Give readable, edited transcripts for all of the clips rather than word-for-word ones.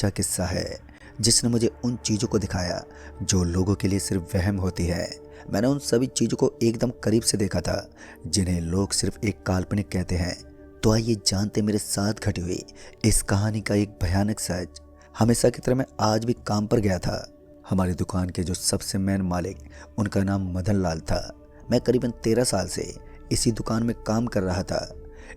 सच्चा किस्सा है जिसने मुझे उन चीज़ों को दिखाया जो लोगों के लिए सिर्फ वहम होती है। मैंने उन सभी चीज़ों को एकदम करीब से देखा था जिन्हें लोग सिर्फ एक काल्पनिक कहते हैं। तो आइए जानते मेरे साथ घटी हुई इस कहानी का एक भयानक सच। हमेशा की तरह मैं आज भी काम पर गया था। हमारी दुकान के जो सबसे मेन मालिक, उनका नाम मदन लाल था। मैं करीबन 13 साल से इसी दुकान में काम कर रहा था,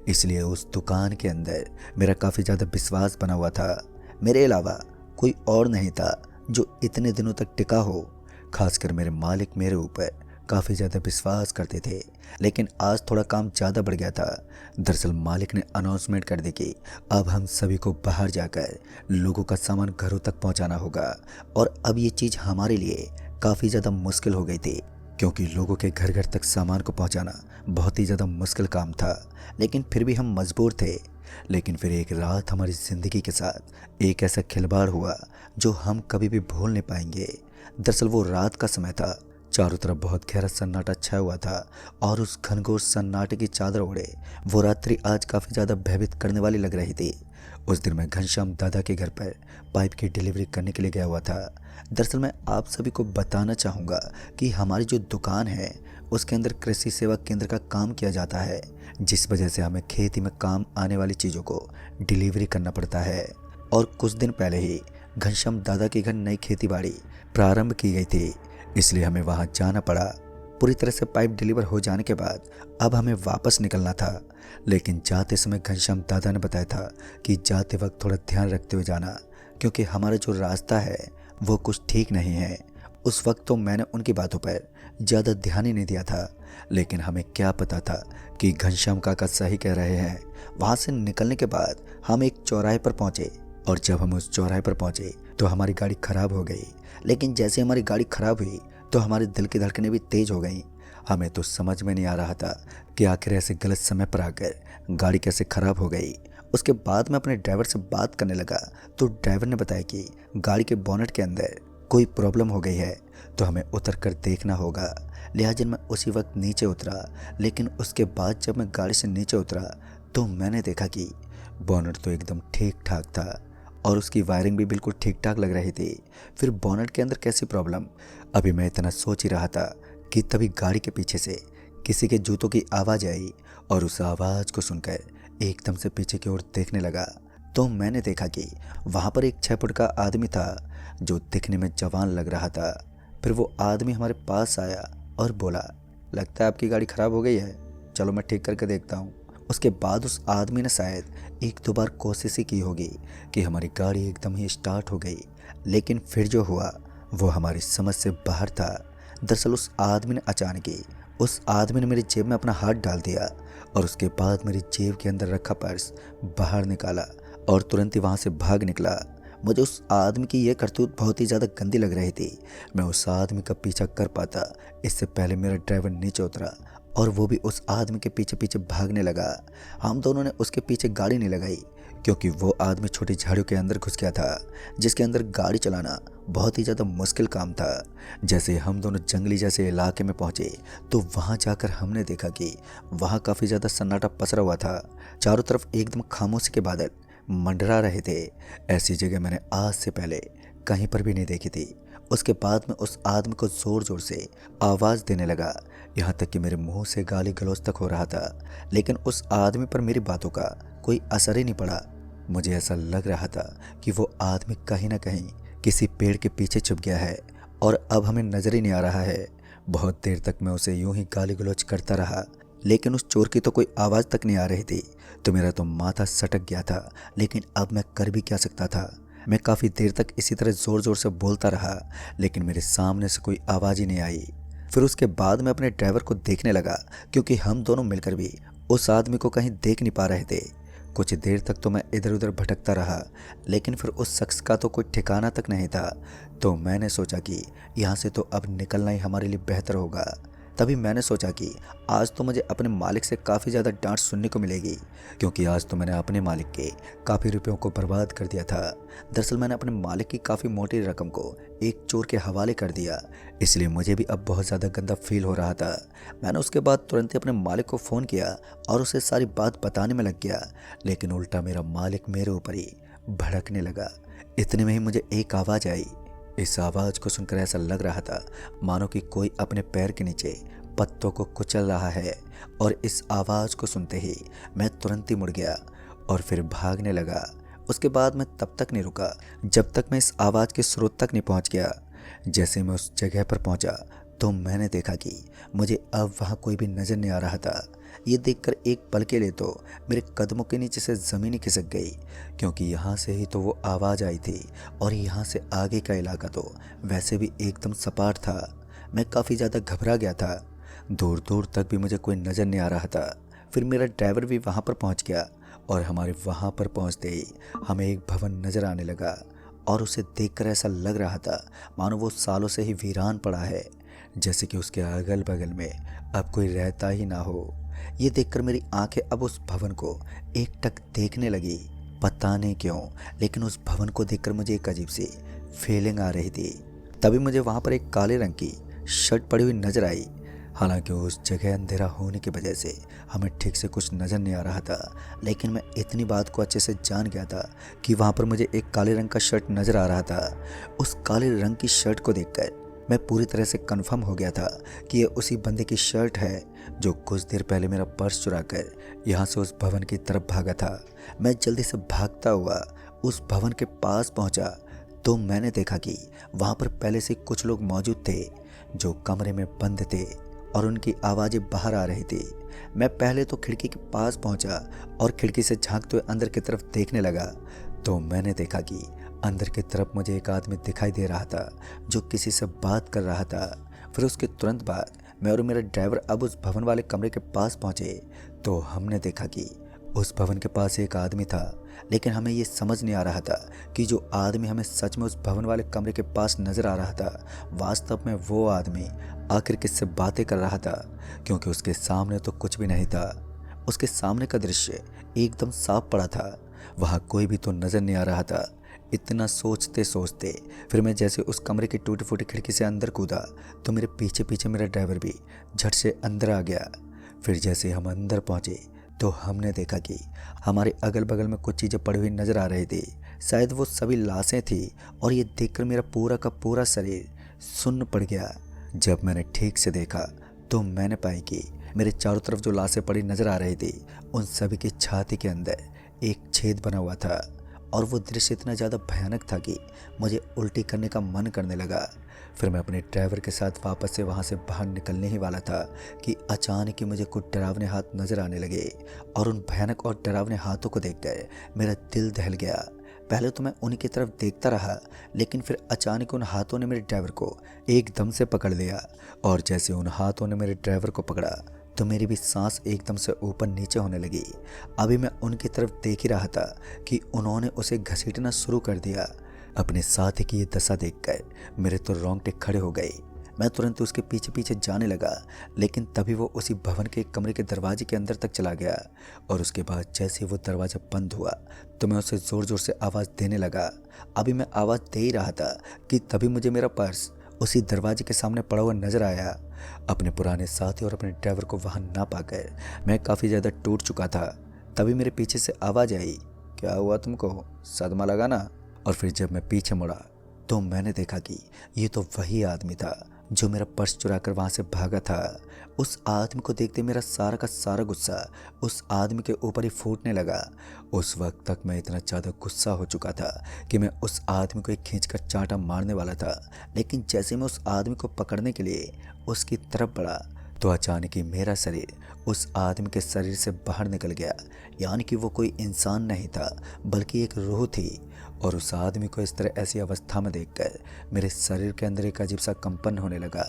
इसलिए उस दुकान के अंदर मेरा काफ़ी ज़्यादा विश्वास बना हुआ था। मेरे अलावा कोई और नहीं था जो इतने दिनों तक टिका हो। खासकर मेरे मालिक मेरे ऊपर काफ़ी ज़्यादा विश्वास करते थे, लेकिन आज थोड़ा काम ज़्यादा बढ़ गया था। दरअसल मालिक ने अनाउंसमेंट कर दी कि अब हम सभी को बाहर जाकर लोगों का सामान घरों तक पहुंचाना होगा। और अब ये चीज़ हमारे लिए काफ़ी ज़्यादा मुश्किल हो गई थी, क्योंकि लोगों के घर घर तक सामान को पहुंचाना बहुत ही ज़्यादा मुश्किल काम था। लेकिन फिर भी हम मजबूर थे। लेकिन फिर एक रात हमारी ज़िंदगी के साथ एक ऐसा खिलवाड़ हुआ जो हम कभी भी भूल नहीं पाएंगे। दरअसल वो रात का समय था। चारों तरफ बहुत गहरा सन्नाटा छाया हुआ था और उस घनघोर सन्नाटे की चादर ओढ़े वो रात्रि आज काफ़ी ज़्यादा भयभीत करने वाली लग रही थी। उस दिन मैं घनश्याम दादा के घर पर पाइप की डिलीवरी करने के लिए गया हुआ था। दरअसल मैं आप सभी को बताना चाहूँगा कि हमारी जो दुकान है उसके अंदर कृषि सेवा केंद्र का काम किया जाता है, जिस वजह से हमें खेती में काम आने वाली चीज़ों को डिलीवरी करना पड़ता है। और कुछ दिन पहले ही घनश्याम दादा के घर नई खेती बाड़ी प्रारंभ की गई थी, इसलिए हमें वहाँ जाना पड़ा। पूरी तरह से पाइप डिलीवर हो जाने के बाद अब हमें वापस निकलना था, लेकिन जाते समय घनश्याम दादा ने बताया था कि जाते वक्त थोड़ा ध्यान रखते हुए जाना, क्योंकि हमारा जो रास्ता है वो कुछ ठीक नहीं है। उस वक्त तो मैंने उनकी बातों पर ज़्यादा ध्यान ही नहीं दिया था, लेकिन हमें क्या पता था कि घनश्याम काका सही कह रहे हैं। वहाँ से निकलने के बाद हम एक चौराहे पर पहुँचे, और जब हम उस चौराहे पर पहुँचे तो हमारी गाड़ी खराब हो गई। लेकिन जैसे हमारी गाड़ी खराब हुई तो हमारे दिल की धड़कनें भी तेज हो गईं। हमें तो समझ में नहीं आ रहा था कि आखिर ऐसे गलत समय पर आकर गाड़ी कैसे खराब हो गई। उसके बाद मैं अपने ड्राइवर से बात करने लगा तो ड्राइवर ने बताया कि गाड़ी के बोनट के अंदर कोई प्रॉब्लम हो गई है, तो हमें उतर कर देखना होगा। लिहाजा मैं उसी वक्त नीचे उतरा। लेकिन उसके बाद जब मैं गाड़ी से नीचे उतरा तो मैंने देखा कि बोनट तो एकदम ठीक ठाक था और उसकी वायरिंग भी बिल्कुल ठीक ठाक लग रही थी। फिर बोनट के अंदर कैसी प्रॉब्लम, अभी मैं इतना सोच ही रहा था कि तभी गाड़ी के पीछे से किसी के जूतों की आवाज़ आई, और उस आवाज़ को सुनकर एकदम से पीछे की ओर देखने लगा तो मैंने देखा कि वहाँ पर एक 6 फुट का आदमी था जो दिखने में जवान लग रहा था। फिर वो आदमी हमारे पास आया और बोला, लगता है आपकी गाड़ी ख़राब हो गई है, चलो मैं ठीक करके देखता हूँ। उसके बाद उस आदमी ने शायद 1-2 बार कोशिश ही की होगी कि हमारी गाड़ी एकदम ही स्टार्ट हो गई, लेकिन फिर जो हुआ वो हमारी समझ से बाहर था। दरअसल उस आदमी ने मेरी जेब में अपना हाथ डाल दिया और उसके बाद मेरी जेब के अंदर रखा पर्स बाहर निकाला और तुरंत ही वहाँ से भाग निकला। मुझे उस आदमी की यह करतूत बहुत ही ज़्यादा गंदी लग रही थी। मैं उस आदमी का पीछा कर पाता इससे पहले मेरा ड्राइवर नीचे उतरा और वो भी उस आदमी के पीछे पीछे भागने लगा। हम दोनों ने उसके पीछे गाड़ी नहीं लगाई, क्योंकि वो आदमी छोटी झाड़ियों के अंदर घुस गया था, जिसके अंदर गाड़ी चलाना बहुत ही ज़्यादा मुश्किल काम था। जैसे हम दोनों जंगली जैसे इलाके में पहुँचे तो वहाँ जाकर हमने देखा कि वहाँ काफ़ी ज़्यादा सन्नाटा पसरा हुआ था। चारों तरफ एकदम खामोशी के बादल मंडरा रहे थे। ऐसी जगह मैंने आज से पहले कहीं पर भी नहीं देखी थी। उसके बाद मैं उस आदमी को ज़ोर ज़ोर से आवाज़ देने लगा, यहाँ तक कि मेरे मुंह से गाली गलौज तक हो रहा था, लेकिन उस आदमी पर मेरी बातों का कोई असर ही नहीं पड़ा। मुझे ऐसा लग रहा था कि वो आदमी कहीं ना कहीं किसी पेड़ के पीछे छुप गया है और अब हमें नज़र ही नहीं आ रहा है। बहुत देर तक मैं उसे यूं ही गाली गलौज करता रहा, लेकिन उस चोर की तो कोई आवाज़ तक नहीं आ रही थी, तो मेरा तो माथा सटक गया था। लेकिन अब मैं कर भी क्या सकता था। मैं काफ़ी देर तक इसी तरह ज़ोर ज़ोर से बोलता रहा, लेकिन मेरे सामने से कोई आवाज़ ही नहीं आई। फिर उसके बाद मैं अपने ड्राइवर को देखने लगा, क्योंकि हम दोनों मिलकर भी उस आदमी को कहीं देख नहीं पा रहे थे। कुछ देर तक तो मैं इधर उधर भटकता रहा, लेकिन फिर उस शख्स का तो कोई ठिकाना तक नहीं था। तो मैंने सोचा कि यहाँ से तो अब निकलना ही हमारे लिए बेहतर होगा। तभी मैंने सोचा कि आज तो मुझे अपने मालिक से काफ़ी ज़्यादा डांट सुनने को मिलेगी, क्योंकि आज तो मैंने अपने मालिक के काफ़ी रुपयों को बर्बाद कर दिया था। दरअसल मैंने अपने मालिक की काफ़ी मोटी रकम को एक चोर के हवाले कर दिया, इसलिए मुझे भी अब बहुत ज़्यादा गंदा फील हो रहा था। मैंने उसके बाद तुरंत ही अपने मालिक को फ़ोन किया और उसे सारी बात बताने में लग गया, लेकिन उल्टा मेरा मालिक मेरे ऊपर ही भड़कने लगा। इतने में ही मुझे एक आवाज़ आई। इस आवाज़ को सुनकर ऐसा लग रहा था मानो कि कोई अपने पैर के नीचे पत्तों को कुचल रहा है। और इस आवाज़ को सुनते ही मैं तुरंत ही मुड़ गया और फिर भागने लगा। उसके बाद मैं तब तक नहीं रुका जब तक मैं इस आवाज़ के स्रोत तक नहीं पहुंच गया। जैसे मैं उस जगह पर पहुंचा तो मैंने देखा कि मुझे अब वहाँ कोई भी नज़र नहीं आ रहा था। ये देखकर एक पल के लिए तो मेरे कदमों के नीचे से ज़मीन ही खिसक गई, क्योंकि यहाँ से ही तो वो आवाज़ आई थी और यहाँ से आगे का इलाका तो वैसे भी एकदम सपाट था। मैं काफ़ी ज़्यादा घबरा गया था। दूर दूर तक भी मुझे कोई नज़र नहीं आ रहा था। फिर मेरा ड्राइवर भी वहाँ पर पहुँच गया और हमारे वहाँ पर पहुँचते ही हमें एक भवन नज़र आने लगा और उसे देखकर ऐसा लग रहा था मानो वो सालों से ही वीरान पड़ा है, जैसे कि उसके अगल बगल में अब कोई रहता ही ना हो। ये देखकर मेरी आंखें अब उस भवन को एकटक देखने लगी। पता नहीं क्यों, लेकिन उस भवन को देखकर मुझे एक अजीब सी फीलिंग आ रही थी। तभी मुझे वहाँ पर एक काले रंग की शर्ट पड़ी हुई नजर आई। हालांकि उस जगह अंधेरा होने की वजह से हमें ठीक से कुछ नज़र नहीं आ रहा था, लेकिन मैं इतनी बात को अच्छे से जान गया था कि वहाँ पर मुझे एक काले रंग का शर्ट नज़र आ रहा था। उस काले रंग की शर्ट को देखकर मैं पूरी तरह से कंफर्म हो गया था कि ये उसी बंदे की शर्ट है जो कुछ देर पहले मेरा पर्स चुरा कर यहाँ से उस भवन की तरफ भागा था। मैं जल्दी से भागता हुआ उस भवन के पास पहुँचा तो मैंने देखा कि वहाँ पर पहले से कुछ लोग मौजूद थे जो कमरे में बंद थे और उनकी आवाज़ें बाहर आ रही थी। मैं पहले तो खिड़की के पास पहुंचा और खिड़की से झांकते हुए अंदर की तरफ देखने लगा तो मैंने देखा कि अंदर की तरफ मुझे एक आदमी दिखाई दे रहा था जो किसी से बात कर रहा था। फिर उसके तुरंत बाद मैं और मेरा ड्राइवर अब उस भवन वाले कमरे के पास पहुंचे तो हमने देखा कि उस भवन के पास एक आदमी था, लेकिन हमें ये समझ नहीं आ रहा था कि जो आदमी हमें सच में उस भवन वाले कमरे के पास नज़र आ रहा था वास्तव में वो आदमी आखिर किससे बातें कर रहा था, क्योंकि उसके सामने तो कुछ भी नहीं था। उसके सामने का दृश्य एकदम साफ पड़ा था, वहाँ कोई भी तो नज़र नहीं आ रहा था। इतना सोचते सोचते फिर मैं जैसे उस कमरे की टूटी फूटी खिड़की से अंदर कूदा तो मेरे पीछे पीछे मेरा ड्राइवर भी झट से अंदर आ गया। फिर जैसे हम अंदर पहुँचे तो हमने देखा कि हमारे अगल बगल में कुछ चीज़ें पड़ी हुई नज़र आ रही थी। शायद वो सभी लाशें थी और ये देखकर मेरा पूरा का पूरा शरीर सुन्न पड़ गया। जब मैंने ठीक से देखा तो मैंने पाई कि मेरे चारों तरफ जो लाशें पड़ी नज़र आ रही थी उन सभी की छाती के अंदर एक छेद बना हुआ था और वो दृश्य इतना ज़्यादा भयानक था कि मुझे उल्टी करने का मन करने लगा। फिर मैं अपने ड्राइवर के साथ वापस से वहाँ से बाहर निकलने ही वाला था कि अचानक ही मुझे कुछ डरावने हाथ नज़र आने लगे और उन भयानक और डरावने हाथों को देखकर मेरा दिल दहल गया। पहले तो मैं उन्हीं की तरफ देखता रहा, लेकिन फिर अचानक उन हाथों ने मेरे ड्राइवर को एकदम से पकड़ लिया और जैसे उन हाथों ने मेरे ड्राइवर को पकड़ा तो मेरी भी सांस एकदम से ऊपर नीचे होने लगी। अभी मैं उनकी तरफ देख ही रहा था कि उन्होंने उसे घसीटना शुरू कर दिया। अपने साथी की ये दशा देखकर मेरे तो रोंगटे खड़े हो गए। मैं तुरंत उसके पीछे पीछे जाने लगा, लेकिन तभी वो उसी भवन के कमरे के दरवाजे के अंदर तक चला गया और उसके बाद जैसे वो दरवाज़ा बंद हुआ तो मैं उसे ज़ोर ज़ोर से आवाज़ देने लगा। अभी मैं आवाज़ दे ही रहा था कि तभी मुझे मेरा पर्स उसी दरवाजे के सामने पड़ा हुआ नजर आया। अपने पुराने साथी और अपने ड्राइवर को वहाँ ना पाकर मैं काफ़ी ज़्यादा टूट चुका था। तभी मेरे पीछे से आवाज़ आई, क्या हुआ तुमको, सदमा लगा ना? और फिर जब मैं पीछे मुड़ा तो मैंने देखा कि ये तो वही आदमी था जो मेरा पर्स चुरा कर वहाँ से भागा था। उस आदमी को देखते मेरा सारा का सारा गुस्सा उस आदमी के ऊपर ही फूटने लगा। उस वक्त तक मैं इतना ज़्यादा गुस्सा हो चुका था कि मैं उस आदमी को एक खींचकर चांटा मारने वाला था, लेकिन जैसे मैं उस आदमी को पकड़ने के लिए उसकी तरफ बढ़ा तो अचानक ही मेरा शरीर उस आदमी के शरीर से बाहर निकल गया। यानी कि वो कोई इंसान नहीं था बल्कि एक रूह थी। और उस आदमी को इस तरह ऐसी अवस्था में देखकर मेरे शरीर के अंदर एक अजीब सा कंपन होने लगा।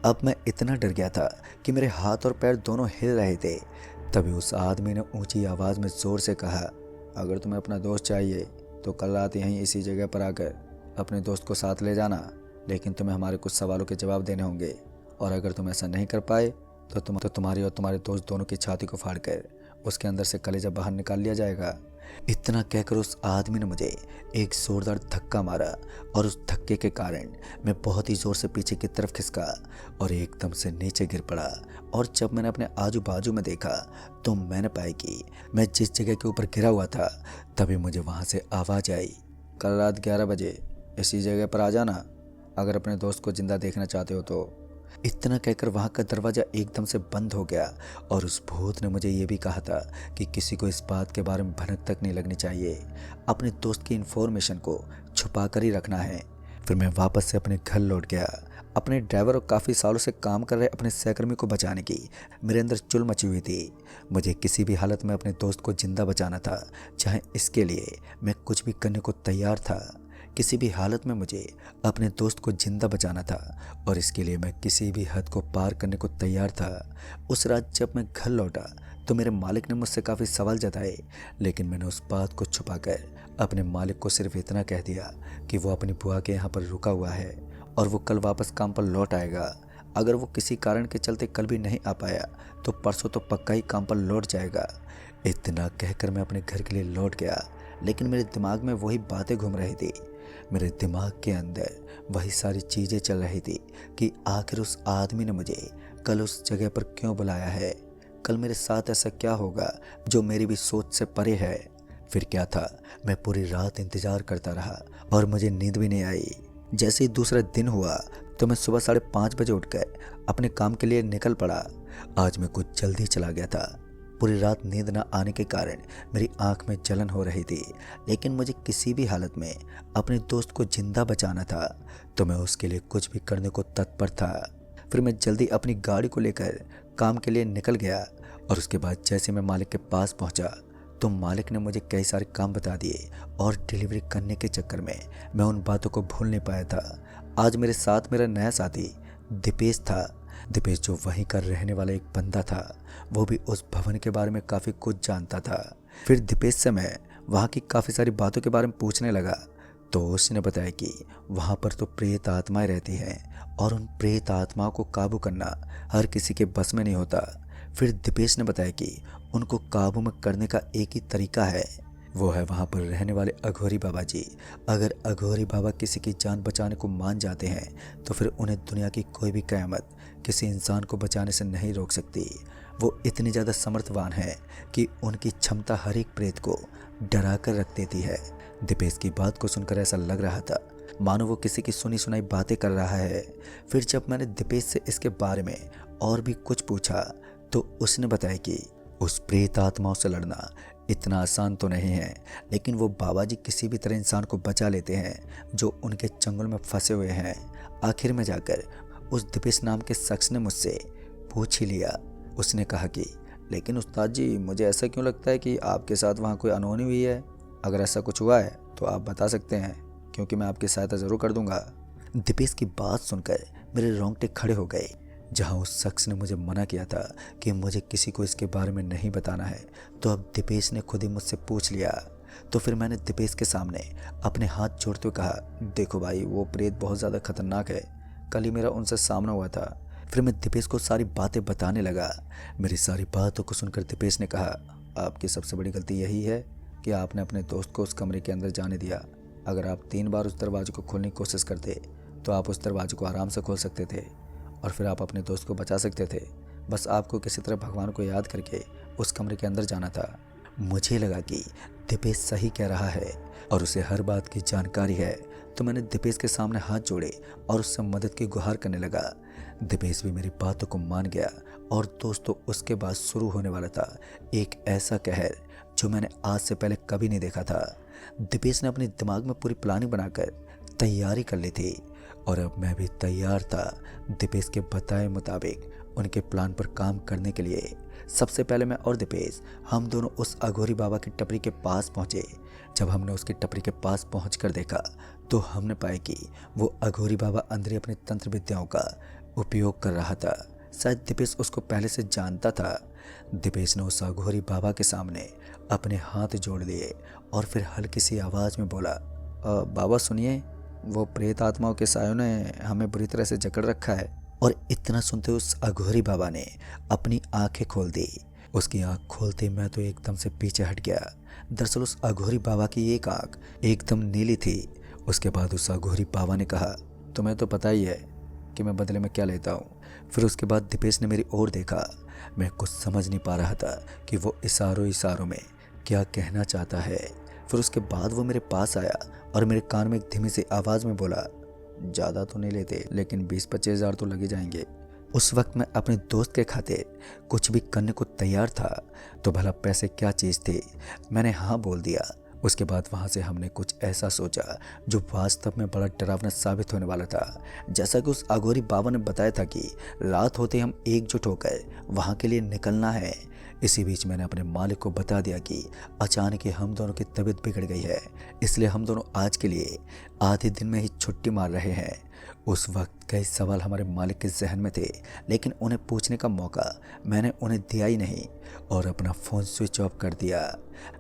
अब मैं इतना डर गया था कि मेरे हाथ और पैर दोनों हिल रहे थे। तभी उस आदमी ने ऊंची आवाज़ में ज़ोर से कहा, अगर तुम्हें अपना दोस्त चाहिए तो कल रात यहीं इसी जगह पर आकर अपने दोस्त को साथ ले जाना, लेकिन तुम्हें हमारे कुछ सवालों के जवाब देने होंगे और अगर तुम ऐसा नहीं कर पाए तो तुम्हारी और तुम्हारे दोस्त दोनों की छाती को फाड़कर उसके अंदर से कलेजा बाहर निकाल लिया जाएगा। इतना कहकर उस आदमी ने मुझे एक जोरदार धक्का मारा और उस धक्के के कारण मैं बहुत ही ज़ोर से पीछे की तरफ खिसका और एकदम से नीचे गिर पड़ा। और जब मैंने अपने आजू बाजू में देखा तो मैंने पाया कि मैं जिस जगह के ऊपर गिरा हुआ था तभी मुझे वहाँ से आवाज़ आई, कल रात 11 बजे इसी जगह पर आ जाना अगर अपने दोस्त को जिंदा देखना चाहते हो तो। इतना कहकर वहाँ का दरवाज़ा एकदम से बंद हो गया और उस भूत ने मुझे ये भी कहा था कि किसी को इस बात के बारे में भनक तक नहीं लगनी चाहिए, अपने दोस्त की इन्फॉर्मेशन को छुपा कर ही रखना है। फिर मैं वापस से अपने घर लौट गया। अपने ड्राइवर और काफ़ी सालों से काम कर रहे अपने सहकर्मी को बचाने की मेरे अंदर चुल मची हुई थी। मुझे किसी भी हालत में अपने दोस्त को जिंदा बचाना था, चाहे इसके लिए मैं कुछ भी करने को तैयार था। किसी भी हालत में मुझे अपने दोस्त को जिंदा बचाना था और इसके लिए मैं किसी भी हद को पार करने को तैयार था। उस रात जब मैं घर लौटा तो मेरे मालिक ने मुझसे काफ़ी सवाल जताए, लेकिन मैंने उस बात को छुपाकर अपने मालिक को सिर्फ इतना कह दिया कि वो अपनी बुआ के यहाँ पर रुका हुआ है और वो कल वापस काम पर लौट आएगा। अगर वो किसी कारण के चलते कल भी नहीं आ पाया तो परसों तो पक्का ही काम पर लौट जाएगा। इतना कहकर मैं अपने घर के लिए लौट गया, लेकिन मेरे दिमाग में वही बातें घूम रही थी। मेरे दिमाग के अंदर वही सारी चीज़ें चल रही थी कि आखिर उस आदमी ने मुझे कल उस जगह पर क्यों बुलाया है। कल मेरे साथ ऐसा क्या होगा जो मेरी भी सोच से परे है। फिर क्या था, मैं पूरी रात इंतज़ार करता रहा और मुझे नींद भी नहीं आई। जैसे ही दूसरा दिन हुआ तो मैं सुबह 5:30 बजे उठकर अपने काम के लिए निकल पड़ा। आज मैं कुछ जल्दी चला गया था। पूरी रात नींद न आने के कारण मेरी आंख में जलन हो रही थी, लेकिन मुझे किसी भी हालत में अपने दोस्त को जिंदा बचाना था, तो मैं उसके लिए कुछ भी करने को तत्पर था। फिर मैं जल्दी अपनी गाड़ी को लेकर काम के लिए निकल गया और उसके बाद जैसे मैं मालिक के पास पहुंचा तो मालिक ने मुझे कई सारे काम बता दिए और डिलीवरी करने के चक्कर में मैं उन बातों को भूल नहीं पाया था। आज मेरे साथ मेरा नया साथी दीपेश था। दीपेश जो वहीं का रहने वाला एक बंदा था, वो भी उस भवन के बारे में काफ़ी कुछ जानता था। फिर दीपेश से मैं वहाँ की काफ़ी सारी बातों के बारे में पूछने लगा तो उसने बताया कि वहाँ पर तो प्रेत आत्माएं रहती हैं और उन प्रेत आत्माओं को काबू करना हर किसी के बस में नहीं होता। फिर दीपेश ने बताया कि उनको काबू में करने का एक ही तरीका है, वो है वहाँ पर रहने वाले अघोरी बाबा जी। अगर अघोरी बाबा किसी की जान बचाने को मान जाते हैं तो फिर उन्हें दुनिया की कोई भी क़यामत किसी इंसान को बचाने से नहीं रोक सकती। वो इतनी ज़्यादा समर्थवान है कि उनकी क्षमता हर एक प्रेत को डरा कर रख देती है। दीपेश की बात को सुनकर ऐसा लग रहा था मानो वो किसी की सुनी सुनाई बातें कर रहा है। फिर जब मैंने दीपेश से इसके बारे में और भी कुछ पूछा तो उसने बताया कि उस प्रेत आत्माओं से लड़ना इतना आसान तो नहीं है, लेकिन वो बाबा जी किसी भी तरह इंसान को बचा लेते हैं जो उनके चंगुल में फंसे हुए हैं। आखिर में जाकर उस दीपेश नाम के शख्स ने मुझसे पूछ ही लिया। उसने कहा कि लेकिन उस्ताद जी, मुझे ऐसा क्यों लगता है कि आपके साथ वहाँ कोई अनहोनी हुई है। अगर ऐसा कुछ हुआ है तो आप बता सकते हैं, क्योंकि मैं आपकी सहायता ज़रूर कर दूंगा। दीपेश की बात सुनकर मेरे रोंगटे खड़े हो गए। जहाँ उस शख्स ने मुझे मना किया था कि मुझे किसी को इसके बारे में नहीं बताना है, तो अब दीपेश ने खुद ही मुझसे पूछ लिया। तो फिर मैंने दीपेश के सामने अपने हाथ जोड़ते हुए कहा, देखो भाई, वो प्रेत बहुत ज़्यादा खतरनाक है। कल ही मेरा उनसे सामना हुआ था। फिर मैं दीपेश को सारी बातें बताने लगा। मेरी सारी बातों को सुनकर दीपेश ने कहा, आपकी सबसे बड़ी गलती यही है कि आपने अपने दोस्त को उस कमरे के अंदर जाने दिया। अगर आप 3 बार उस दरवाजे को खोलने की कोशिश करते तो आप उस दरवाजे को आराम से खोल सकते थे और फिर आप अपने दोस्त को बचा सकते थे। बस आपको किसी तरह भगवान को याद करके उस कमरे के अंदर जाना था। मुझे लगा कि दीपेश सही कह रहा है और उसे हर बात की जानकारी है, तो मैंने दीपेश के सामने हाथ जोड़े और उससे मदद की गुहार करने लगा। दीपेश भी मेरी बातों को मान गया और दोस्तों, उसके बाद शुरू होने वाला था एक ऐसा कहर जो मैंने आज से पहले कभी नहीं देखा था। दीपेश ने अपने दिमाग में पूरी प्लानिंग बनाकर तैयारी कर ली थी और अब मैं भी तैयार था दीपेश के बताए मुताबिक उनके प्लान पर काम करने के लिए। सबसे पहले मैं और दीपेश हम दोनों उस अघोरी बाबा की टपरी के पास पहुंचे। जब हमने उसकी टपरी के पास पहुंचकर देखा तो हमने पाया कि वो अघोरी बाबा अंदर ही अपनी तंत्र विद्याओं का उपयोग कर रहा था। शायद दीपेश उसको पहले से जानता था। दीपेश ने उस अघोरी बाबा के सामने अपने हाथ जोड़ लिए और फिर हल्की सी आवाज़ में बोला, बाबा सुनिए, वो प्रेत आत्माओं के सायों ने हमें बुरी तरह से जकड़ रखा है। और इतना सुनते उस अघोरी बाबा ने अपनी आंखें खोल दी। उसकी आंख खोलते मैं तो एकदम से पीछे हट गया। दरअसल उस अघोरी बाबा की एक आंख एकदम नीली थी। उसके बाद उस अघोरी बाबा ने कहा, तुम्हें तो पता ही है कि मैं बदले में क्या लेता हूँ। फिर उसके बाद दीपेश ने मेरी ओर देखा। मैं कुछ समझ नहीं पा रहा था कि वो इशारों इशारों में क्या कहना चाहता है। फिर उसके बाद वो मेरे पास आया और मेरे कान में एक धीमी सी आवाज़ में बोला, ज़्यादा तो नहीं लेते, लेकिन 20-25 हज़ार तो लगे जाएंगे। उस वक्त मैं अपने दोस्त के खातिर कुछ भी करने को तैयार था, तो भला पैसे क्या चीज़ थे। मैंने हाँ बोल दिया। उसके बाद वहाँ से हमने कुछ ऐसा सोचा जो वास्तव में बड़ा डरावना साबित होने वाला था। जैसा कि उस अघोरी बाबा ने बताया था कि रात होते हम एकजुट होकर वहाँ के लिए निकलना है। इसी बीच मैंने अपने मालिक को बता दिया कि अचानक ही हम दोनों की तबीयत बिगड़ गई है, इसलिए हम दोनों आज के लिए आधे दिन में ही छुट्टी मार रहे हैं। उस वक्त कई सवाल हमारे मालिक के जहन में थे, लेकिन उन्हें पूछने का मौका मैंने उन्हें दिया ही नहीं और अपना फ़ोन स्विच ऑफ कर दिया।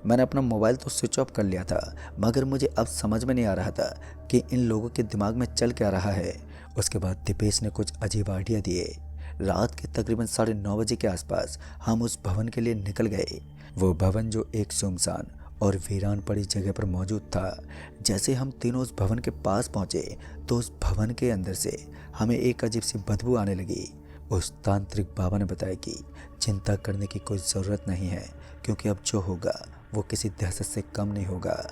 मैंने अपना मोबाइल तो स्विच ऑफ कर लिया था, मगर मुझे अब समझ में नहीं आ रहा था कि इन लोगों के दिमाग में चल क्या रहा है। उसके बाद दीपेश ने कुछ अजीब आइडिया दिए। रात के तकरीबन 9:30 बजे के आसपास हम उस भवन के लिए निकल गए। वो भवन जो एक सुनसान और वीरान पड़ी जगह पर मौजूद था। जैसे हम तीनों उस भवन के पास पहुंचे तो उस भवन के अंदर से हमें एक अजीब सी बदबू आने लगी। उस तांत्रिक बाबा ने बताया कि चिंता करने की कोई ज़रूरत नहीं है, क्योंकि अब जो होगा वो किसी दहशत से कम नहीं होगा।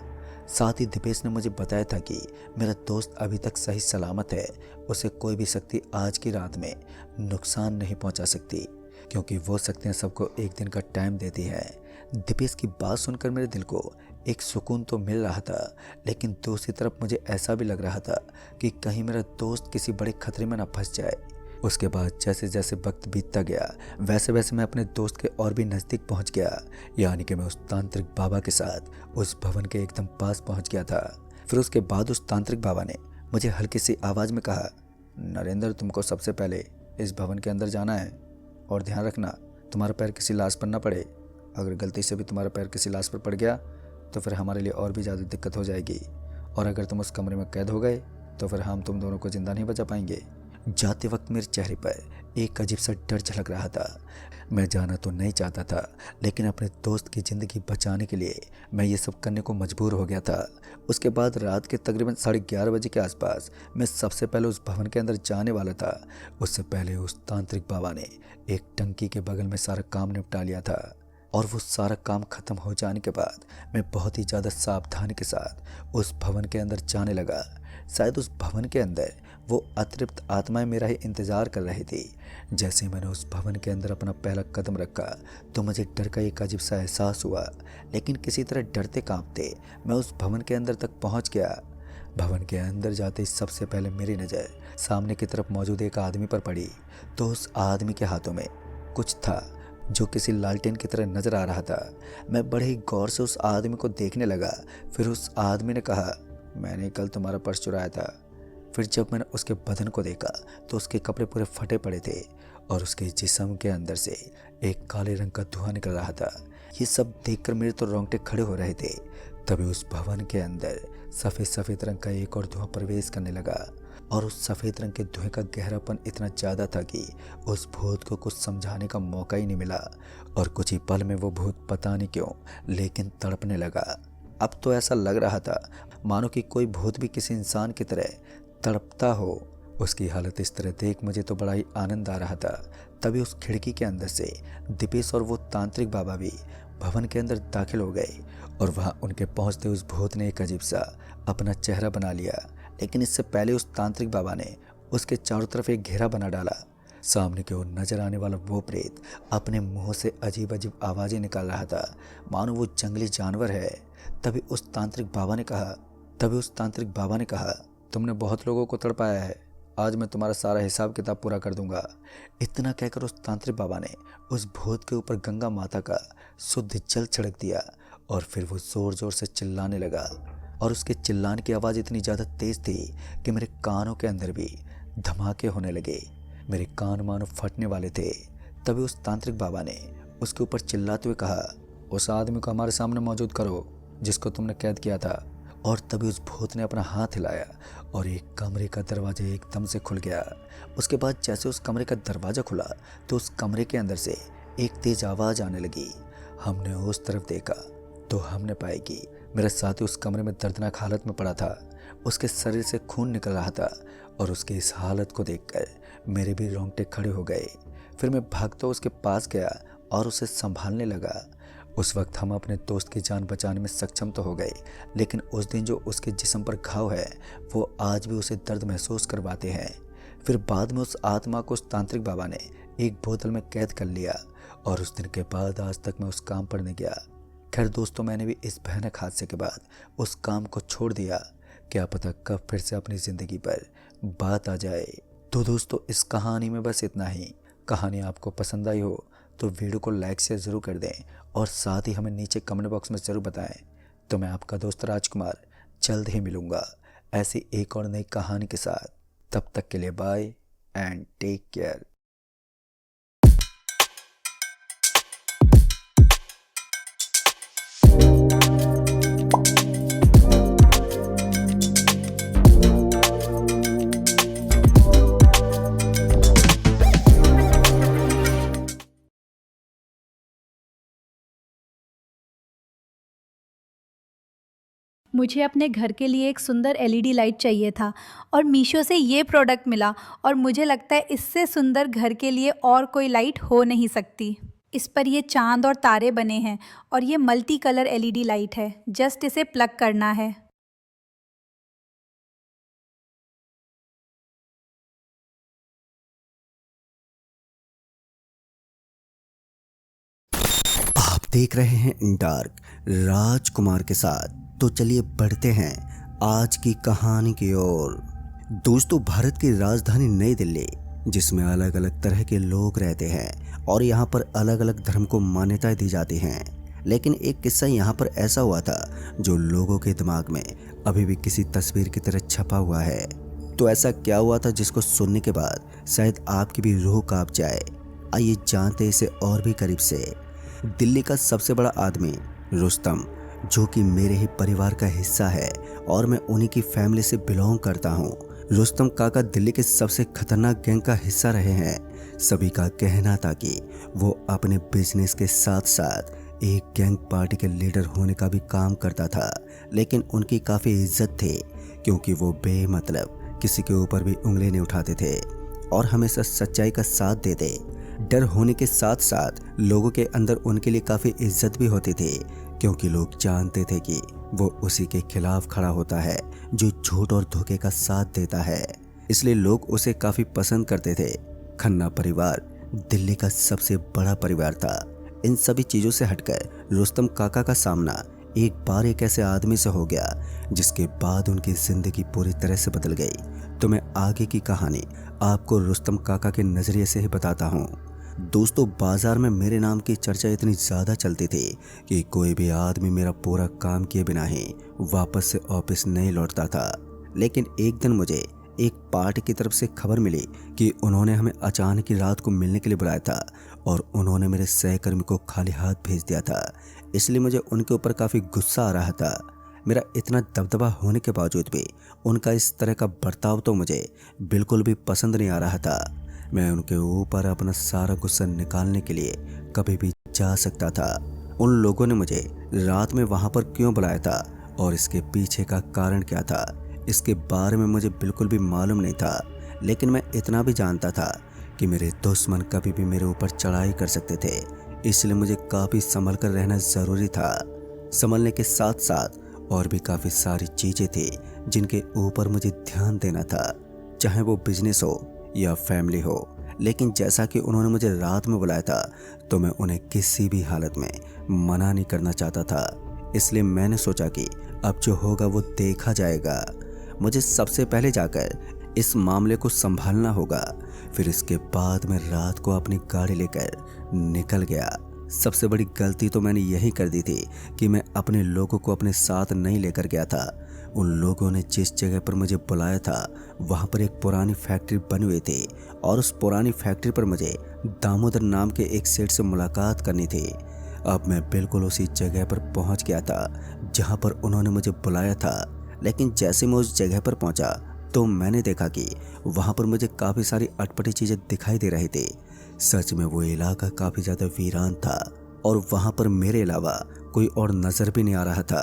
साथ ही दीपेश ने मुझे बताया था कि मेरा दोस्त अभी तक सही सलामत है, उसे कोई भी शक्ति आज की रात में नुकसान नहीं पहुंचा सकती, क्योंकि वो शक्तियाँ सबको एक दिन का टाइम देती है। दीपेश की बात सुनकर मेरे दिल को एक सुकून तो मिल रहा था, लेकिन दूसरी तरफ मुझे ऐसा भी लग रहा था कि कहीं मेरा दोस्त किसी बड़े खतरे में ना फंस जाए। उसके बाद जैसे जैसे वक्त बीतता गया वैसे वैसे मैं अपने दोस्त के और भी नज़दीक पहुंच गया, यानी कि मैं उस तांत्रिक बाबा के साथ उस भवन के एकदम पास पहुंच गया था। फिर उसके बाद उस तांत्रिक बाबा ने मुझे हल्की सी आवाज़ में कहा, नरेंद्र, तुमको सबसे पहले इस भवन के अंदर जाना है और ध्यान रखना तुम्हारा पैर किसी लाश पर ना पड़े। अगर गलती से भी तुम्हारा पैर किसी लाश पर पड़ गया तो फिर हमारे लिए और भी ज़्यादा दिक्कत हो जाएगी, और अगर तुम उस कमरे में कैद हो गए तो फिर हम तुम दोनों को जिंदा नहीं बचा पाएंगे। जाते वक्त मेरे चेहरे पर एक अजीब सा डर झलक रहा था। मैं जाना तो नहीं चाहता था, लेकिन अपने दोस्त की ज़िंदगी बचाने के लिए मैं ये सब करने को मजबूर हो गया था। उसके बाद रात के तकरीबन 11:30 बजे के आसपास मैं सबसे पहले उस भवन के अंदर जाने वाला था। उससे पहले उस तांत्रिक बाबा ने एक टंकी के बगल में सारा काम निपटा लिया था, और वो सारा काम ख़त्म हो जाने के बाद मैं बहुत ही ज़्यादा सावधानी के साथ उस भवन के अंदर जाने लगा। शायद उस भवन के अंदर वो अतृप्त आत्माएं मेरा ही इंतज़ार कर रही थी। जैसे मैंने उस भवन के अंदर अपना पहला कदम रखा तो मुझे डर का एक अजीब सा एहसास हुआ, लेकिन किसी तरह डरते कांपते मैं उस भवन के अंदर तक पहुंच गया। भवन के अंदर जाते ही सबसे पहले मेरी नज़र सामने की तरफ मौजूद एक आदमी पर पड़ी। तो उस आदमी के हाथों में कुछ था जो किसी लालटेन की तरह नजर आ रहा था। मैं बड़े ही गौर से उस आदमी को देखने लगा। फिर उस आदमी ने कहा, मैंने कल तुम्हारा पर्स चुराया था। फिर जब मैंने उसके बदन को देखा तो उसके कपड़े पूरे फटे पड़े थे और उसके जिस्म के अंदर से एक काले रंग का धुआं निकल रहा था। ये सब देखकर मेरे तो रोंगटे खड़े हो रहे थे। तभी उस भवन के अंदर सफ़ेद सफ़ेद रंग का एक और धुआं प्रवेश करने लगा, और उस सफ़ेद रंग के धुएं का गहरापन इतना ज़्यादा था कि उस भूत को कुछ समझाने का मौका ही नहीं मिला, और कुछ ही पल में वो भूत पता नहीं क्यों लेकिन तड़पने लगा। अब तो ऐसा लग रहा था मानो कि कोई भूत भी किसी इंसान की तरह तड़पता हो। उसकी हालत इस तरह देख मुझे तो बड़ा ही आनंद आ रहा था। तभी उस खिड़की के अंदर से दीपेश और वो तांत्रिक बाबा भी भवन के अंदर दाखिल हो गए, और वहाँ उनके पहुँचते उस भूत ने एक अजीब सा अपना चेहरा बना लिया। लेकिन इससे पहले उस तांत्रिक बाबा ने उसके चारों तरफ एक घेरा बना डाला। सामने की ओर नजर आने वाला वो प्रेत अपने मुंह से अजीब अजीब आवाज़ें निकाल रहा था, मानो वो जंगली जानवर है। तभी उस तांत्रिक बाबा ने कहा, तुमने बहुत लोगों को तड़पाया है, आज मैं तुम्हारा सारा हिसाब किताब पूरा कर दूंगा। इतना कहकर उस तांत्रिक बाबा ने उस भूत के ऊपर गंगा माता का शुद्ध जल छिड़क दिया, और फिर वो जोर जोर से चिल्लाने लगा, और उसके चिल्लाने की आवाज़ इतनी ज़्यादा तेज़ थी कि मेरे कानों के अंदर भी धमाके होने लगे। मेरे कान मानो फटने वाले थे। तभी उस तांत्रिक बाबा ने उसके ऊपर चिल्लाते हुए कहा, उस आदमी को हमारे सामने मौजूद करो जिसको तुमने कैद किया था। और तभी उस भूत ने अपना हाथ हिलाया और एक कमरे का दरवाजा एकदम से खुल गया। उसके बाद जैसे उस कमरे का दरवाज़ा खुला तो उस कमरे के अंदर से एक तेज आवाज़ आने लगी। हमने उस तरफ देखा तो हमने पाया कि मेरा साथी उस कमरे में दर्दनाक हालत में पड़ा था। उसके शरीर से खून निकल रहा था, और उसकी इस हालत को देखकर मेरे भी रोंगटे खड़े हो गए। फिर मैं भागता उसके पास गया और उसे संभालने लगा। उस वक्त हम अपने दोस्त की जान बचाने में सक्षम तो हो गए, लेकिन उस दिन जो उसके जिस्म पर घाव है वो आज भी उसे दर्द महसूस करवाते हैं। फिर बाद में उस आत्मा को उस तांत्रिक बाबा ने एक बोतल में कैद कर लिया और उस दिन के बाद आज तक मैं उस काम पर नहीं गया। खैर दोस्तों, मैंने भी इस भयानक हादसे के बाद उस काम को छोड़ दिया। क्या पता कब फिर से अपनी ज़िंदगी पर बात आ जाए। तो दोस्तों, इस कहानी में बस इतना ही। कहानी आपको पसंद आई हो तो वीडियो को लाइक शेयर ज़रूर कर दें और साथ ही हमें नीचे कमेंट बॉक्स में ज़रूर बताएं। तो मैं आपका दोस्त राजकुमार जल्द ही मिलूँगा ऐसी एक और नई कहानी के साथ। तब तक के लिए बाय एंड टेक केयर। मुझे अपने घर के लिए एक सुंदर एलईडी लाइट चाहिए था और मीशो से ये प्रोडक्ट मिला और मुझे लगता है इससे सुंदर घर के लिए और कोई लाइट हो नहीं सकती। इस पर ये चांद और तारे बने हैं और ये मल्टी कलर एलईडी लाइट है। जस्ट इसे प्लग करना है। आप देख रहे हैं डार्क राजकुमार के साथ। तो चलिए बढ़ते हैं आज की कहानी की ओर। दोस्तों, भारत की राजधानी नई दिल्ली, जिसमें अलग अलग तरह के लोग रहते हैं और यहाँ पर अलग अलग धर्म को मान्यताएं दी जाती हैं, लेकिन एक किस्सा यहाँ पर ऐसा हुआ था जो लोगों के दिमाग में अभी भी किसी तस्वीर की तरह छपा हुआ है। तो ऐसा क्या हुआ था जिसको सुनने के बाद शायद आपकी भी रूह कांप जाए। आइए जानते इसे और भी करीब से। दिल्ली का सबसे बड़ा आदमी रुस्तम, जो कि मेरे ही परिवार का हिस्सा है और मैं उन्हीं की फैमिली से बिलोंग करता हूँ। रुस्तम काका दिल्ली के सबसे खतरनाक गैंग का हिस्सा रहे हैं। सभी का कहना था कि वो अपने बिजनेस के साथ साथ एक गैंग पार्टी के लीडर होने का भी काम करता था, लेकिन उनकी काफ़ी इज्जत थी क्योंकि वो बेमतलब किसी के ऊपर भी उंगली नहीं उठाते थे और हमेशा सच्चाई का साथ देते। डर होने के साथ साथ लोगों के अंदर उनके लिए काफ़ी इज्जत भी होती थी क्योंकि लोग जानते थे कि वो उसी के खिलाफ खड़ा होता है जो झूठ और धोखे का साथ देता है। इसलिए लोग उसे काफ़ी पसंद करते थे। खन्ना परिवार दिल्ली का सबसे बड़ा परिवार था। इन सभी चीज़ों से हटकर रुस्तम काका का सामना एक बार एक ऐसे आदमी से हो गया जिसके बाद उनकी ज़िंदगी पूरी तरह से बदल गई। तो मैं आगे की कहानी आपको रुस्तम काका के नज़रिए से ही बताता हूँ। दोस्तों, बाजार में मेरे नाम की चर्चा इतनी ज़्यादा चलती थी कि कोई भी आदमी मेरा पूरा काम किए बिना ही वापस से ऑफिस नहीं लौटता था। लेकिन एक दिन मुझे एक पार्टी की तरफ से खबर मिली कि उन्होंने हमें अचानक ही रात को मिलने के लिए बुलाया था और उन्होंने मेरे सहकर्मी को खाली हाथ भेज दिया था। इसलिए मुझे उनके ऊपर काफ़ी गुस्सा आ रहा था। मेरा इतना दबदबा होने के बावजूद भी उनका इस तरह का बर्ताव तो मुझे बिल्कुल भी पसंद नहीं आ रहा था। मैं उनके ऊपर अपना सारा गुस्सा निकालने के लिए कभी भी जा सकता था। उन लोगों ने मुझे रात में वहाँ पर क्यों बुलाया था और इसके पीछे का कारण क्या था, इसके बारे में मुझे बिल्कुल भी मालूम नहीं था। लेकिन मैं इतना भी जानता था कि मेरे दुश्मन कभी भी मेरे ऊपर चढ़ाई कर सकते थे, इसलिए मुझे काफ़ी संभल कर रहना ज़रूरी था। संभलने के साथ साथ और भी काफ़ी सारी चीज़ें थी जिनके ऊपर मुझे ध्यान देना था, चाहे वो बिजनेस हो या फैमिली हो। लेकिन जैसा कि उन्होंने मुझे रात में बुलाया था तो मैं उन्हें किसी भी हालत में मना नहीं करना चाहता था। इसलिए मैंने सोचा कि अब जो होगा वो देखा जाएगा। मुझे सबसे पहले जाकर इस मामले को संभालना होगा। फिर इसके बाद मैं रात को अपनी गाड़ी लेकर निकल गया। सबसे बड़ी गलती तो मैंने यही कर दी थी कि मैं अपने लोगों को अपने साथ नहीं लेकर गया था। उन लोगों ने जिस जगह पर मुझे बुलाया था वहाँ पर एक पुरानी फैक्ट्री बनी हुई थी और उस पुरानी फैक्ट्री पर मुझे दामोदर नाम के एक सेठ से मुलाकात करनी थी। अब मैं बिल्कुल उसी जगह पर पहुँच गया था जहाँ पर उन्होंने मुझे बुलाया था। लेकिन जैसे मैं उस जगह पर पहुँचा तो मैंने देखा कि वहाँ पर मुझे काफ़ी सारी अटपटी चीज़ें दिखाई दे रही थी। सच में वो इलाका काफ़ी ज़्यादा वीरान था और वहाँ पर मेरे अलावा कोई और नज़र भी नहीं आ रहा था।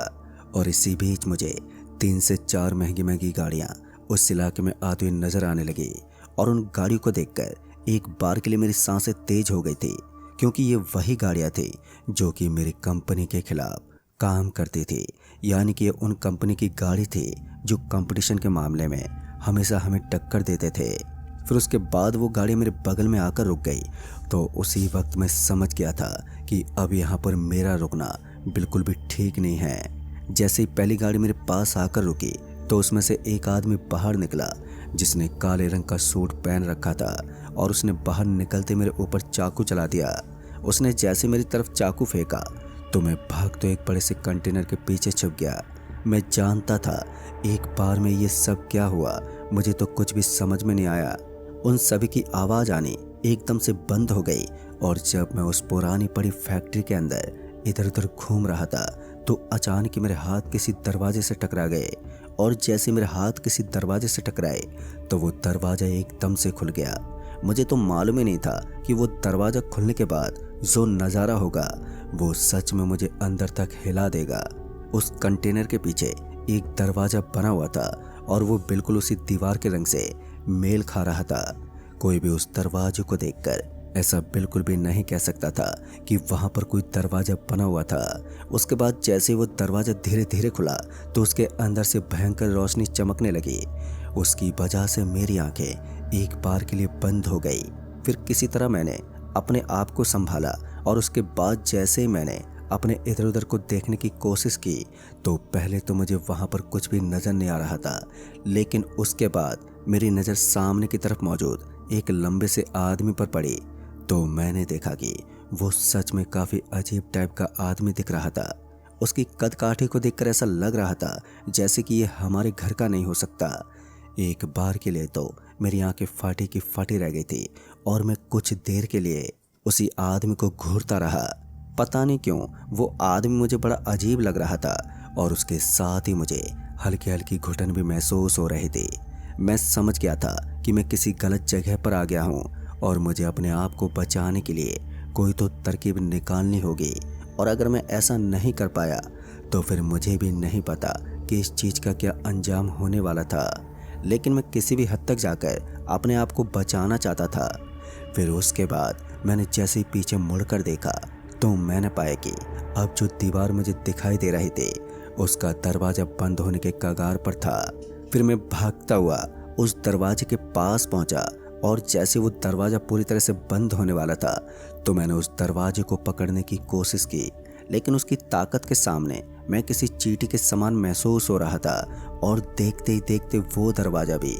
और इसी बीच मुझे 3 से 4 महंगी महंगी गाड़ियाँ उस इलाके में आती हुई नज़र आने लगी और उन गाड़ियों को देखकर एक बार के लिए मेरी सांसें तेज हो गई थी क्योंकि ये वही गाड़ियाँ थी जो कि मेरी कंपनी के खिलाफ काम करती थी। यानी कि ये उन कंपनी की गाड़ी थी जो कंपटीशन के मामले में हमेशा हमें टक्कर देते थे। फिर उसके बाद वो गाड़ी मेरे बगल में आकर रुक गई, तो उसी वक्त मैं समझ गया था कि अब यहाँ पर मेरा रुकना बिल्कुल भी ठीक नहीं है। जैसे ही पहली गाड़ी मेरे पास आकर रुकी तो उसमें से एक आदमी बाहर निकला जिसने काले रंग का सूट पहन रखा था, और उसने बाहर निकलते मेरे ऊपर चाकू चला दिया। उसने जैसे मेरी तरफ चाकू फेंका तो मैं भागते एक बड़े से कंटेनर के पीछे छुप गया। मैं जानता था एक बार में ये सब क्या हुआ, मुझे तो कुछ भी समझ में नहीं आया। उन सभी की आवाज़ आनी एकदम से बंद हो गई, और जब मैं उस पुरानी पड़ी फैक्ट्री के अंदर इधर उधर घूम रहा था तो अचानक ही मेरे हाथ किसी दरवाजे से टकरा गए, और जैसे मेरे हाथ किसी दरवाजे से टकराए तो वो दरवाज़ा एकदम से खुल गया। मुझे तो मालूम ही नहीं था कि वो दरवाज़ा खुलने के बाद जो नज़ारा होगा वो सच में मुझे अंदर तक हिला देगा। उस कंटेनर के पीछे एक दरवाज़ा बना हुआ था, और वो बिल्कुल उसी दीवार के रंग से मेल खा रहा था। कोई भी उस दरवाजे को देखकर ऐसा बिल्कुल भी नहीं कह सकता था कि वहाँ पर कोई दरवाज़ा बना हुआ था। उसके बाद जैसे वो दरवाज़ा धीरे धीरे खुला तो उसके अंदर से भयंकर रोशनी चमकने लगी। उसकी वजह से मेरी आंखें एक बार के लिए बंद हो गई। फिर किसी तरह मैंने अपने आप को संभाला, और उसके बाद जैसे ही मैंने अपने इधर उधर को देखने की कोशिश की तो पहले तो मुझे वहाँ पर कुछ भी नज़र नहीं आ रहा था, लेकिन उसके बाद मेरी नज़र सामने की तरफ मौजूद एक लंबे से आदमी पर पड़ी, तो मैंने देखा कि वो सच में काफ़ी अजीब टाइप का आदमी दिख रहा था। उसकी कद काठी को देखकर ऐसा लग रहा था जैसे कि ये हमारे घर का नहीं हो सकता। एक बार के लिए तो मेरी आंखें फाटी की फाटी रह गई थी, और मैं कुछ देर के लिए उसी आदमी को घूरता रहा। पता नहीं क्यों वो आदमी मुझे बड़ा अजीब लग रहा था, और उसके साथ ही मुझे हल्की हल्की घुटन भी महसूस हो रही थी। मैं समझ गया था कि मैं किसी गलत जगह पर आ गया हूँ, और मुझे अपने आप को बचाने के लिए कोई तो तरकीब निकालनी होगी, और अगर मैं ऐसा नहीं कर पाया तो फिर मुझे भी नहीं पता कि इस चीज़ का क्या अंजाम होने वाला था। लेकिन मैं किसी भी हद तक जाकर अपने आप को बचाना चाहता था। फिर उसके बाद मैंने जैसे ही पीछे मुड़कर देखा तो मैंने पाया कि अब जो दीवार मुझे दिखाई दे रही थी उसका दरवाज़ा बंद होने के कगार पर था। फिर मैं भागता हुआ उस दरवाजे के पास पहुंचा, और जैसे वो दरवाज़ा पूरी तरह से बंद होने वाला था तो मैंने उस दरवाजे को पकड़ने की कोशिश की, लेकिन उसकी ताकत के सामने मैं किसी चींटी के समान महसूस हो रहा था, और देखते ही देखते वो दरवाज़ा भी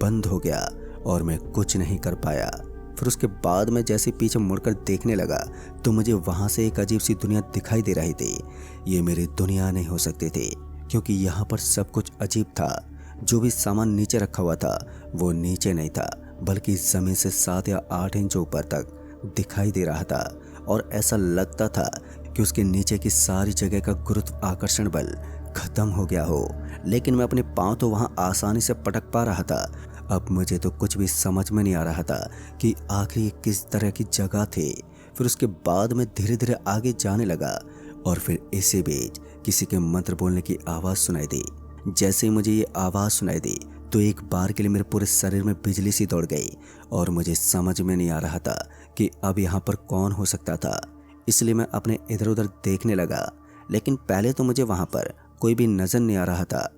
बंद हो गया और मैं कुछ नहीं कर पाया। फिर उसके बाद मैं जैसे पीछे मुड़कर देखने लगा तो मुझे वहाँ से एक अजीब सी दुनिया दिखाई दे रही थी। ये मेरी दुनिया नहीं हो सकती थी, क्योंकि यहाँ पर सब कुछ अजीब था। जो भी सामान नीचे रखा हुआ था वो नीचे नहीं था, बल्कि ज़मीन से 7 या 8 इंच ऊपर तक दिखाई दे रहा था, और ऐसा लगता था कि उसके नीचे की सारी जगह का गुरुत्व आकर्षण बल खत्म हो गया हो। लेकिन मैं अपने पाँव तो वहाँ आसानी से पटक पा रहा था। अब मुझे तो कुछ भी समझ में नहीं आ रहा था कि आखिर ये किस तरह की जगह थी। फिर उसके बाद मैं धीरे धीरे आगे जाने लगा, और फिर इसी बीच किसी के मंत्र बोलने की आवाज़ सुनाई दी। जैसे ही मुझे ये आवाज़ सुनाई दी तो एक बार के लिए मेरे पूरे शरीर में बिजली सी दौड़ गई, और मुझे समझ में नहीं आ रहा था कि अब यहाँ पर कौन हो सकता था। इसलिए मैं अपने इधर उधर देखने लगा, लेकिन पहले तो मुझे वहाँ पर कोई भी नज़र नहीं आ रहा था।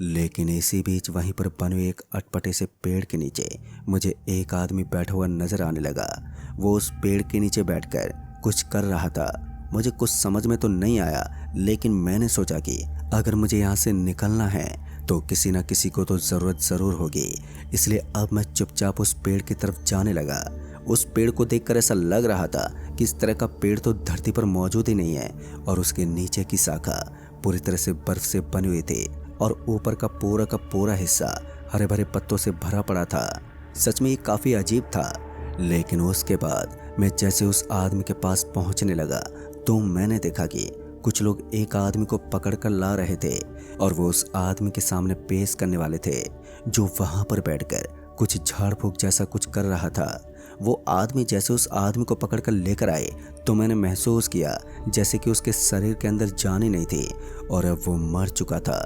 लेकिन इसी बीच वहीं पर बने हुए एक अटपटे से पेड़ के नीचे मुझे एक आदमी बैठा हुआ नजर आने लगा। वो उस पेड़ के नीचे बैठकर कुछ कर रहा था। मुझे कुछ समझ में तो नहीं आया, लेकिन मैंने सोचा कि अगर मुझे यहाँ से निकलना है तो किसी न किसी को तो ज़रूरत ज़रूर होगी। इसलिए अब मैं चुपचाप उस पेड़ की तरफ जाने लगा। उस पेड़ को देखकर ऐसा लग रहा था कि इस तरह का पेड़ तो धरती पर मौजूद ही नहीं है, और उसके नीचे की शाखा पूरी तरह से बर्फ से बनी हुई थी, और ऊपर का पूरा हिस्सा हरे भरे पत्तों से भरा पड़ा था। सच में ये काफ़ी अजीब था। लेकिन उसके बाद मैं जैसे उस आदमी के पास पहुंचने लगा तो मैंने देखा कि कुछ लोग एक आदमी को पकड़कर ला रहे थे, और वो उस आदमी के सामने पेश करने वाले थे, जो वहां पर बैठकर कुछ झाड़ फूक जैसा कुछ कर रहा था। वो आदमी जैसे उस आदमी को पकड़कर लेकर आए तो मैंने महसूस किया जैसे कि उसके शरीर के अंदर जान ही नहीं थी, और अब वो मर चुका था।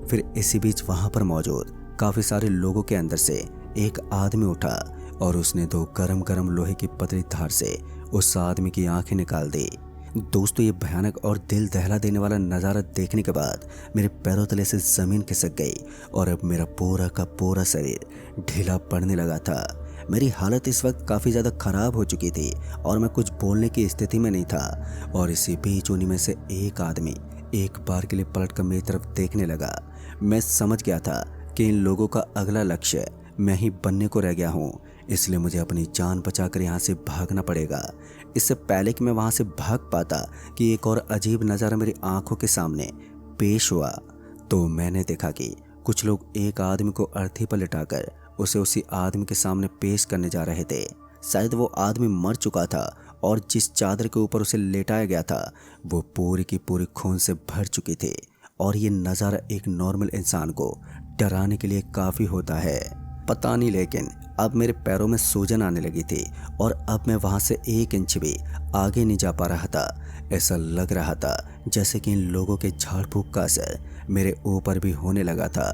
फिर इसी बीच वहां पर मौजूद काफ़ी सारे लोगों के अंदर से एक आदमी उठा, और उसने दो गरम गरम लोहे की पतली धार से उस आदमी की आंखें निकाल दी। दोस्तों, ये भयानक और दिल दहला देने वाला नज़ारा देखने के बाद मेरे पैरों तले से ज़मीन खिसक गई और अब मेरा पूरा का पूरा शरीर ढीला पड़ने लगा था। मेरी हालत इस वक्त काफ़ी ज़्यादा ख़राब हो चुकी थी और मैं कुछ बोलने की स्थिति में नहीं था। और इसी बीच उन्हीं में से एक आदमी एक बार के लिए पलट कर मेरी तरफ देखने लगा। मैं समझ गया था कि इन लोगों का अगला लक्ष्य मैं ही बनने को रह गया हूँ, इसलिए मुझे अपनी जान बचाकर यहाँ से भागना पड़ेगा। इससे पहले कि मैं वहाँ से भाग पाता कि एक और अजीब नज़ारा मेरी आंखों के सामने पेश हुआ। तो मैंने देखा कि कुछ लोग एक आदमी को अर्थी पर लिटाकर उसे उसी आदमी के सामने पेश करने जा रहे थे। शायद वो आदमी मर चुका था और जिस चादर के ऊपर उसे लेटाया गया था वो पूरी की पूरी खून से भर चुकी थी। और ये नज़ारा एक नॉर्मल इंसान को डराने के लिए काफ़ी होता है। पता नहीं, लेकिन अब मेरे पैरों में सूजन आने लगी थी और अब मैं वहाँ से 1 इंच भी आगे नहीं जा पा रहा था। ऐसा लग रहा था जैसे कि इन लोगों के झाड़ फूक का असर मेरे ऊपर भी होने लगा था।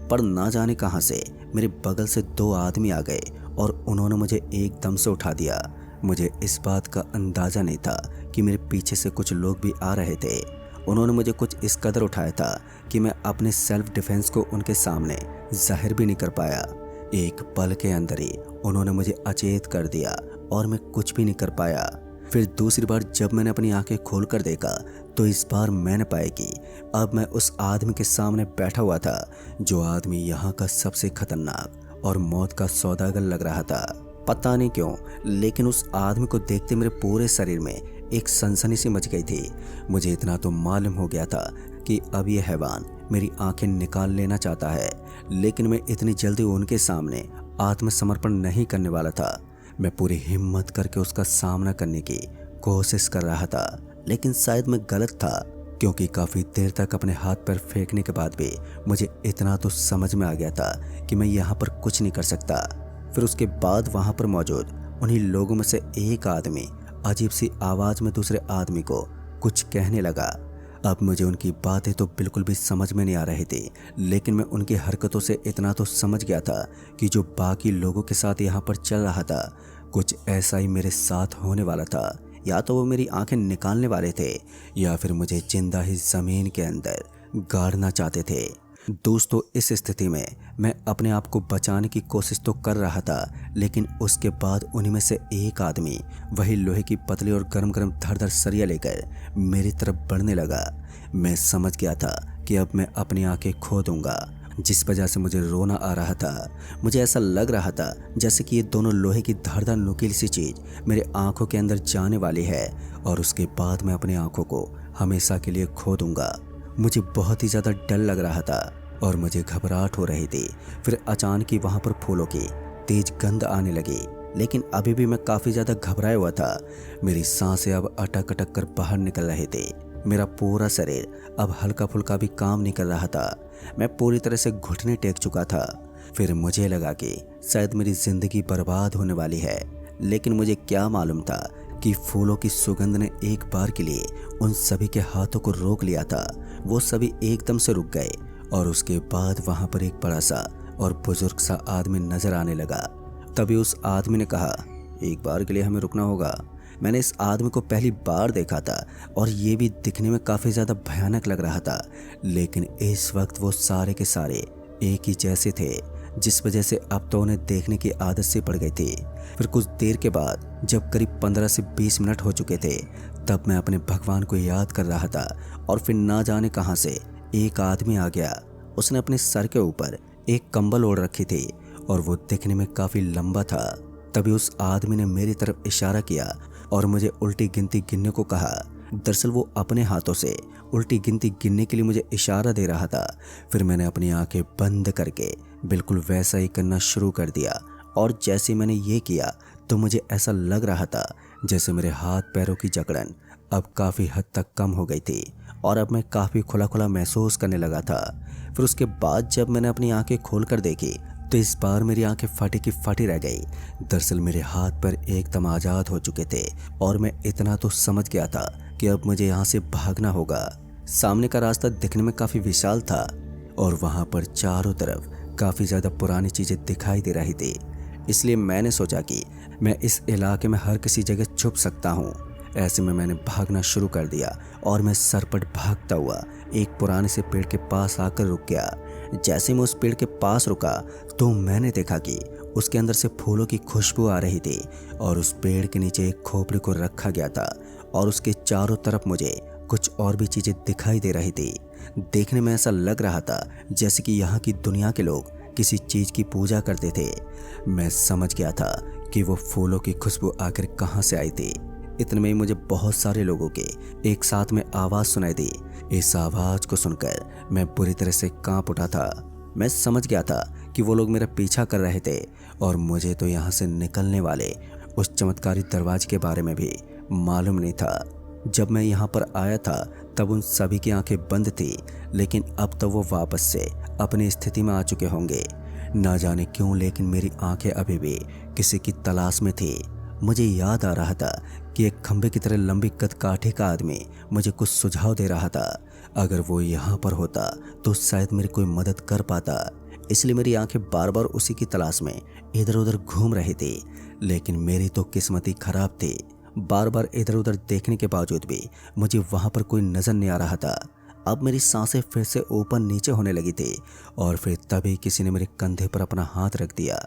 पर ना जाने कहाँ से मेरे बगल से 2 आदमी आ गए और उन्होंने मुझे एकदम से उठा दिया। मुझे इस बात का अंदाज़ा नहीं था कि मेरे पीछे से कुछ लोग भी आ रहे थे। उन्होंने मुझे कुछ इस कदर उठाया था कि मैं अपने सेल्फ डिफेंस को उनके सामने जाहिर भी नहीं कर पाया। एक पल के अंदर ही उन्होंने मुझे अचेत कर दिया और मैं कुछ भी नहीं कर पाया। फिर दूसरी बार जब मैंने अपनी आंखें खोलकर देखा तो इस बार मैंने पाया कि अब मैं उस आदमी के सामने बैठा हुआ था, जो आदमी यहाँ का सबसे खतरनाक और मौत का सौदागर लग रहा था। पता नहीं क्यों, लेकिन उस आदमी को देखते मेरे पूरे शरीर में एक सनसनी सी मच गई थी। मुझे इतना तो मालूम हो गया था कि अब ये हैवान मेरी आंखें निकाल लेना चाहता है, लेकिन मैं इतनी जल्दी उनके सामने आत्मसमर्पण नहीं करने वाला था। मैं पूरी हिम्मत करके उसका सामना करने की कोशिश कर रहा था, लेकिन शायद मैं गलत था, क्योंकि काफ़ी देर तक अपने हाथ पैर फेंकने के बाद भी मुझे इतना तो समझ में आ गया था कि मैं यहाँ पर कुछ नहीं कर सकता। फिर उसके बाद वहाँ पर मौजूद उन्हीं लोगों में से एक आदमी अजीब सी आवाज़ में दूसरे आदमी को कुछ कहने लगा। अब मुझे उनकी बातें तो बिल्कुल भी समझ में नहीं आ रही थी, लेकिन मैं उनकी हरकतों से इतना तो समझ गया था कि जो बाकी लोगों के साथ यहाँ पर चल रहा था कुछ ऐसा ही मेरे साथ होने वाला था। या तो वो मेरी आंखें निकालने वाले थे या फिर मुझे जिंदा ही ज़मीन के अंदर गाड़ना चाहते थे। दोस्तों, इस स्थिति में मैं अपने आप को बचाने की कोशिश तो कर रहा था, लेकिन उसके बाद उन्हीं में से एक आदमी वही लोहे की पतली और गरम गरम धड़ सरिया लेकर मेरी तरफ बढ़ने लगा। मैं समझ गया था कि अब मैं अपनी आंखें खो दूंगा, जिस वजह से मुझे रोना आ रहा था। मुझे ऐसा लग रहा था जैसे कि ये दोनों लोहे की धारदार नुकीली सी चीज़ मेरे आंखों के अंदर जाने वाली है और उसके बाद मैं अपनी आंखों को हमेशा के लिए खो दूंगा। मुझे बहुत ही ज़्यादा डर लग रहा था और मुझे घबराहट हो रही थी। फिर अचानक ही वहाँ पर फूलों की तेज गंध आने लगी, लेकिन अभी भी मैं काफ़ी ज़्यादा घबराया हुआ था। मेरी सांसें अब अटक अटक कर बाहर निकल रहे थे। मेरा पूरा शरीर अब हल्का फुल्का भी काम नहीं कर रहा था। मैं पूरी तरह से घुटने टेक चुका था। फिर मुझे लगा कि शायद मेरी ज़िंदगी बर्बाद होने वाली है, लेकिन मुझे क्या मालूम था कि फूलों की सुगंध ने एक बार के लिए उन सभी के हाथों को रोक लिया था। वो सभी एकदम से रुक गए और उसके बाद वहाँ पर एक बड़ा सा और बुजुर्ग सा आदमी नजर आने लगा। तभी उस आदमी ने कहा, एक बार के लिए हमें रुकना होगा। मैंने इस आदमी को पहली बार देखा था और ये भी दिखने में काफ़ी ज़्यादा भयानक लग रहा था, लेकिन इस वक्त वो सारे के सारे एक ही जैसे थे, जिस वजह से अब तो उन्हें देखने की आदत सी पड़ गई थी। फिर कुछ देर के बाद जब करीब 15 से 20 मिनट हो चुके थे, तब मैं अपने भगवान को याद कर रहा था और फिर ना जाने कहाँ से एक आदमी आ गया। उसने अपने सर के ऊपर एक कंबल ओढ़ रखी थी और वो दिखने में काफ़ी लंबा था। तभी उस आदमी ने मेरी तरफ इशारा किया और मुझे उल्टी गिनती गिनने को कहा। दरअसल वो अपने हाथों से उल्टी गिनती गिनने के लिए मुझे इशारा दे रहा था। फिर मैंने अपनी आंखें बंद करके बिल्कुल वैसा ही करना शुरू कर दिया और जैसे मैंने ये किया तो मुझे ऐसा लग रहा था जैसे मेरे हाथ पैरों की जकड़न अब काफ़ी हद तक कम हो गई थी और अब मैं काफ़ी खुला खुला महसूस करने लगा था। फिर उसके बाद जब मैंने अपनी आंखें खोल कर देखी तो इस बार मेरी आंखें फटी की फटी रह गई। दरअसल मेरे हाथ पैर एकदम आज़ाद हो चुके थे और मैं इतना तो समझ गया था कि अब मुझे यहाँ से भागना होगा। सामने का रास्ता दिखने में काफ़ी विशाल था और वहाँ पर चारों तरफ काफ़ी ज़्यादा पुरानी चीज़ें दिखाई दे रही थी। इसलिए मैंने सोचा कि मैं इस इलाके में हर किसी जगह छुप सकता हूँ। ऐसे में मैंने भागना शुरू कर दिया और मैं सरपट भागता हुआ एक पुराने से पेड़ के पास आकर रुक गया। जैसे मैं उस पेड़ के पास रुका तो मैंने देखा कि उसके अंदर से फूलों की खुशबू आ रही थी और उस पेड़ के नीचे एक खोपड़ी को रखा गया था और उसके चारों तरफ मुझे कुछ और भी चीजें दिखाई दे रही थी। देखने में ऐसा लग रहा था जैसे कि यहाँ की दुनिया के लोग किसी चीज की पूजा करते थे। मैं समझ गया था कि वो फूलों की खुशबू आखिर कहाँ से आई थी। इतने में ही मुझे बहुत सारे लोगों के एक साथ में आवाज सुनाई दी। इस आवाज को सुनकर मैं बुरी तरह से कांप उठा था। मैं समझ गया था कि वो लोग मेरा पीछा कर रहे थे और मुझे तो यहाँ से निकलने वाले उस चमत्कारी दरवाजे के बारे में भी मालूम नहीं था। जब मैं यहाँ पर आया था तब उन सभी की आंखें बंद थी, लेकिन अब तो वो वापस से अपनी स्थिति में आ चुके होंगे। ना जाने क्यों, लेकिन मेरी आंखें अभी भी किसी की तलाश में थी। मुझे याद आ रहा था कि एक खंबे की तरह लंबी कदकाठी का आदमी मुझे कुछ सुझाव दे रहा था। अगर वो यहाँ पर होता तो शायद मेरी कोई मदद कर पाता। इसलिए मेरी आंखें बार बार उसी की तलाश में इधर उधर घूम रही थी। लेकिन मेरी तो किस्मत ही खराब थी। बार बार इधर उधर देखने के बावजूद भी मुझे वहां पर कोई नजर नहीं आ रहा था। अब मेरी सांसें फिर से ऊपर नीचे होने लगी थी और फिर तभी किसी ने मेरे कंधे पर अपना हाथ रख दिया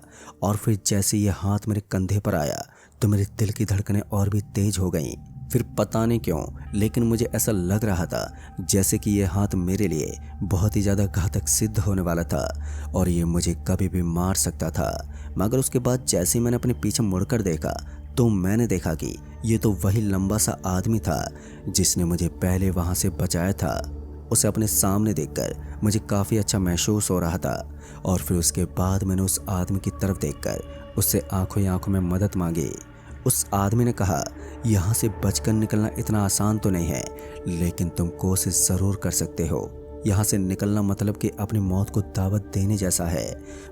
और फिर जैसे ये हाथ मेरे कंधे पर आया तो मेरे दिल की धड़कनें और भी तेज हो गईं। फिर पता नहीं क्यों, लेकिन मुझे ऐसा लग रहा था जैसे कि ये हाथ मेरे लिए बहुत ही ज़्यादा घातक सिद्ध होने वाला था और ये मुझे कभी भी मार सकता था। मगर उसके बाद जैसे ही मैंने अपने पीछे मुड़कर देखा तो मैंने देखा कि ये तो वही लंबा सा आदमी था जिसने मुझे पहले वहाँ से बचाया था। उसे अपने सामने देखकर मुझे काफ़ी अच्छा महसूस हो रहा था और फिर उसके बाद मैंने उस आदमी की तरफ देखकर उससे आंखों ही आंखों में मदद मांगी। उस आदमी ने कहा, यहाँ से बचकर निकलना इतना आसान तो नहीं है, लेकिन तुम कोशिश ज़रूर कर सकते हो। यहाँ से निकलना मतलब कि अपनी मौत को दावत देने जैसा है,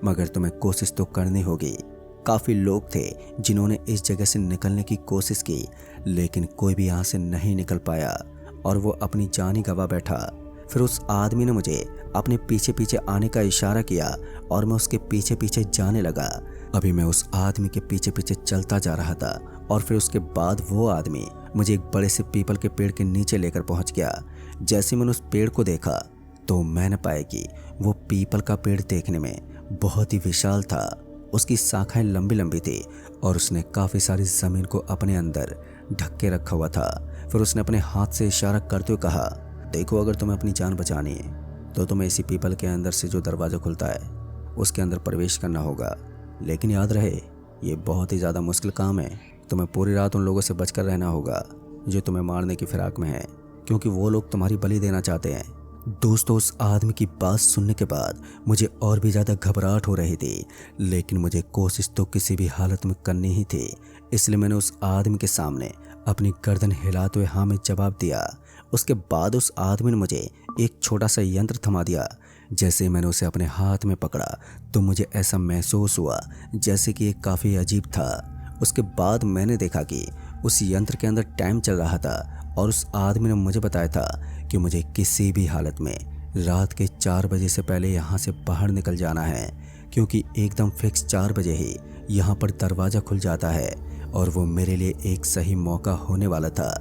मगर तुम्हें कोशिश तो करनी होगी। काफ़ी लोग थे जिन्होंने इस जगह से निकलने की कोशिश की, लेकिन कोई भी यहाँ से नहीं निकल पाया और वो अपनी जान ही गंवा बैठा। फिर उस आदमी ने मुझे अपने पीछे पीछे आने का इशारा किया और मैं उसके पीछे पीछे जाने लगा। अभी मैं उस आदमी के पीछे पीछे चलता जा रहा था और फिर उसके बाद वो आदमी मुझे एक बड़े से पीपल के पेड़ के नीचे लेकर पहुंच गया। जैसे मैंने उस पेड़ को देखा तो मैंने पाया कि वो पीपल का पेड़ देखने में बहुत ही विशाल था। उसकी शाखाएं लंबी लंबी थी और उसने काफ़ी सारी ज़मीन को अपने अंदर ढक के रखा हुआ था। फिर उसने अपने हाथ से इशारा करते हुए कहा, देखो, अगर तुम्हें अपनी जान बचानी है तो तुम्हें इसी पीपल के अंदर से जो दरवाज़ा खुलता है उसके अंदर प्रवेश करना होगा। लेकिन याद रहे, ये बहुत ही ज़्यादा मुश्किल काम है। तुम्हें पूरी रात उन लोगों से बचकर रहना होगा जो तुम्हें मारने की फिराक में हैं, क्योंकि वो लोग तुम्हारी बलि देना चाहते हैं। दोस्तों, उस आदमी की बात सुनने के बाद मुझे और भी ज़्यादा घबराहट हो रही थी, लेकिन मुझे कोशिश तो किसी भी हालत में करनी ही थी। इसलिए मैंने उस आदमी के सामने अपनी गर्दन हिलाते हुए हाँ में जवाब दिया। उसके बाद उस आदमी ने मुझे एक छोटा सा यंत्र थमा दिया। जैसे ही मैंने उसे अपने हाथ में पकड़ा तो मुझे ऐसा महसूस हुआ जैसे कि ये काफ़ी अजीब था। उसके बाद मैंने देखा कि उस यंत्र के अंदर टाइम चल रहा था और उस आदमी ने मुझे बताया था कि मुझे किसी भी हालत में रात के 4 बजे से पहले यहाँ से बाहर निकल जाना है, क्योंकि एकदम फिक्स 4 बजे ही यहाँ पर दरवाज़ा खुल जाता है और वो मेरे लिए एक सही मौका होने वाला था।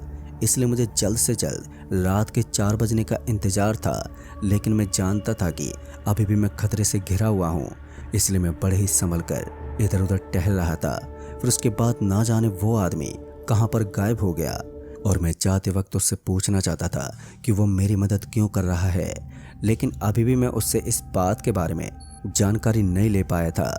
इसलिए मुझे जल्द से जल्द रात के 4 बजने का इंतज़ार था, लेकिन मैं जानता था कि अभी भी मैं खतरे से घिरा हुआ हूँ। इसलिए मैं बड़े ही संभल कर इधर उधर टहल रहा था। फिर उसके बाद ना जाने वो आदमी कहाँ पर गायब हो गया और मैं जाते वक्त उससे पूछना चाहता था कि वो मेरी मदद क्यों कर रहा है, लेकिन अभी भी मैं उससे इस बात के बारे में जानकारी नहीं ले पाया था।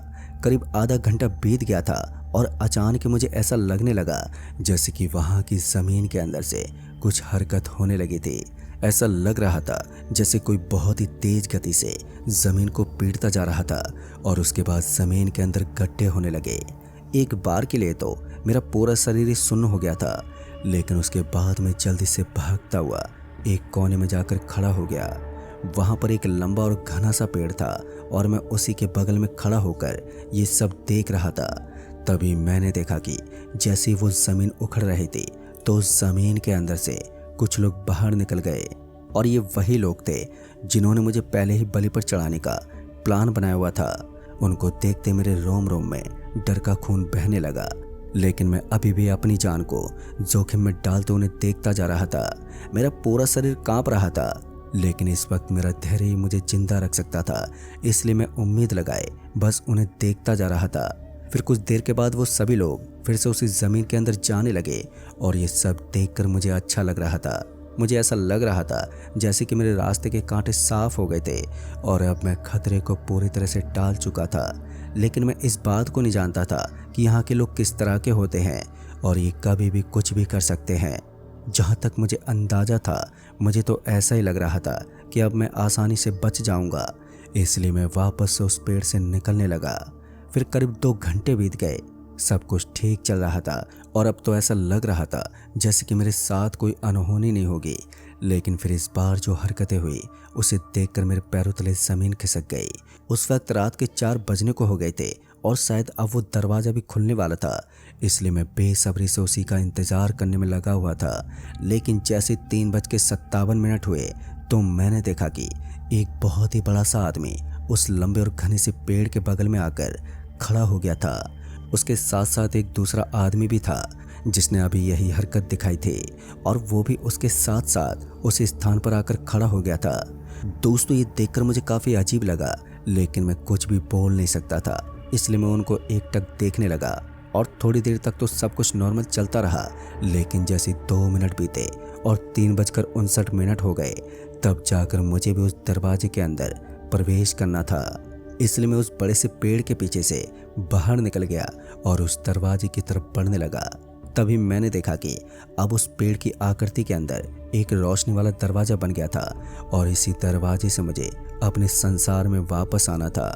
करीब आधा घंटा बीत गया था और अचानक मुझे ऐसा लगने लगा जैसे कि वहाँ की ज़मीन के अंदर से कुछ हरकत होने लगी थी। ऐसा लग रहा था जैसे कोई बहुत ही तेज गति से ज़मीन को पीटता जा रहा था और उसके बाद ज़मीन के अंदर गड्ढे होने लगे। एक बार के लिए तो मेरा पूरा शरीर ही सुन्न हो गया था, लेकिन उसके बाद मैं जल्दी से भागता हुआ एक कोने में जाकर खड़ा हो गया। वहाँ पर एक लंबा और घना सा पेड़ था और मैं उसी के बगल में खड़ा होकर ये सब देख रहा था। तभी मैंने देखा कि जैसे वो ज़मीन उखड़ रही थी तो ज़मीन के अंदर से कुछ लोग बाहर निकल गए और ये वही लोग थे जिन्होंने मुझे पहले ही बलि पर चढ़ाने का प्लान बनाया हुआ था। उनको देखते मेरे रोम रोम में डर का खून बहने लगा, लेकिन मैं अभी भी अपनी जान को जोखिम में डालते उन्हें देखता जा रहा था। मेरा पूरा शरीर कांप रहा था, लेकिन इस वक्त मेरा धैर्य ही मुझे जिंदा रख सकता था, इसलिए मैं उम्मीद लगाए बस उन्हें देखता जा रहा था। फिर कुछ देर के बाद वो सभी लोग फिर से उसी जमीन के अंदर जाने लगे और ये सब देखकर मुझे अच्छा लग रहा था। मुझे ऐसा लग रहा था जैसे कि मेरे रास्ते के कांटे साफ हो गए थे और अब मैं खतरे को पूरी तरह से टाल चुका था। लेकिन मैं इस बात को नहीं जानता था कि यहाँ के लोग किस तरह के होते हैं और ये कभी भी कुछ भी कर सकते हैं। जहाँ तक मुझे अंदाजा था, मुझे तो ऐसा ही लग रहा था कि अब मैं आसानी से बच जाऊंगा, इसलिए मैं वापस से उस पेड़ से निकलने लगा। फिर करीब 2 घंटे बीत गए। सब कुछ ठीक चल रहा था और अब तो ऐसा लग रहा था जैसे कि मेरे साथ कोई अनहोनी नहीं होगी। लेकिन फिर इस बार जो हरकतें हुई उसे देखकर मेरे पैरों तले जमीन खिसक गई। उस वक्त रात के 4 बजने को हो गए थे और शायद अब वो दरवाज़ा भी खुलने वाला था, इसलिए मैं बेसब्री से उसी का इंतज़ार करने में लगा हुआ था। लेकिन जैसे 3:57 हुए तो मैंने देखा कि एक बहुत ही बड़ा सा आदमी उस लंबे और घने से पेड़ के बगल में आकर खड़ा हो गया था। उसके साथ साथ एक दूसरा आदमी भी था जिसने अभी यही हरकत दिखाई थी और वो भी उसके साथ साथ उस स्थान पर आकर खड़ा हो गया था। दोस्तों, ये देखकर मुझे काफ़ी अजीब लगा, लेकिन मैं कुछ भी बोल नहीं सकता था, इसलिए मैं उनको एकटक देखने लगा और थोड़ी देर तक तो सब कुछ नॉर्मल चलता रहा। लेकिन जैसे 2 मिनट बीते और 3:59 हो गए, तब जाकर मुझे भी उस दरवाजे के अंदर प्रवेश करना था। इसलिए मैं उस बड़े से पेड़ के पीछे से बाहर निकल गया और उस दरवाजे की तरफ बढ़ने लगा। तभी मैंने देखा कि अब उस पेड़ की आकृति के अंदर एक रोशनी वाला दरवाजा बन गया था और इसी दरवाजे से मुझे अपने संसार में वापस आना था।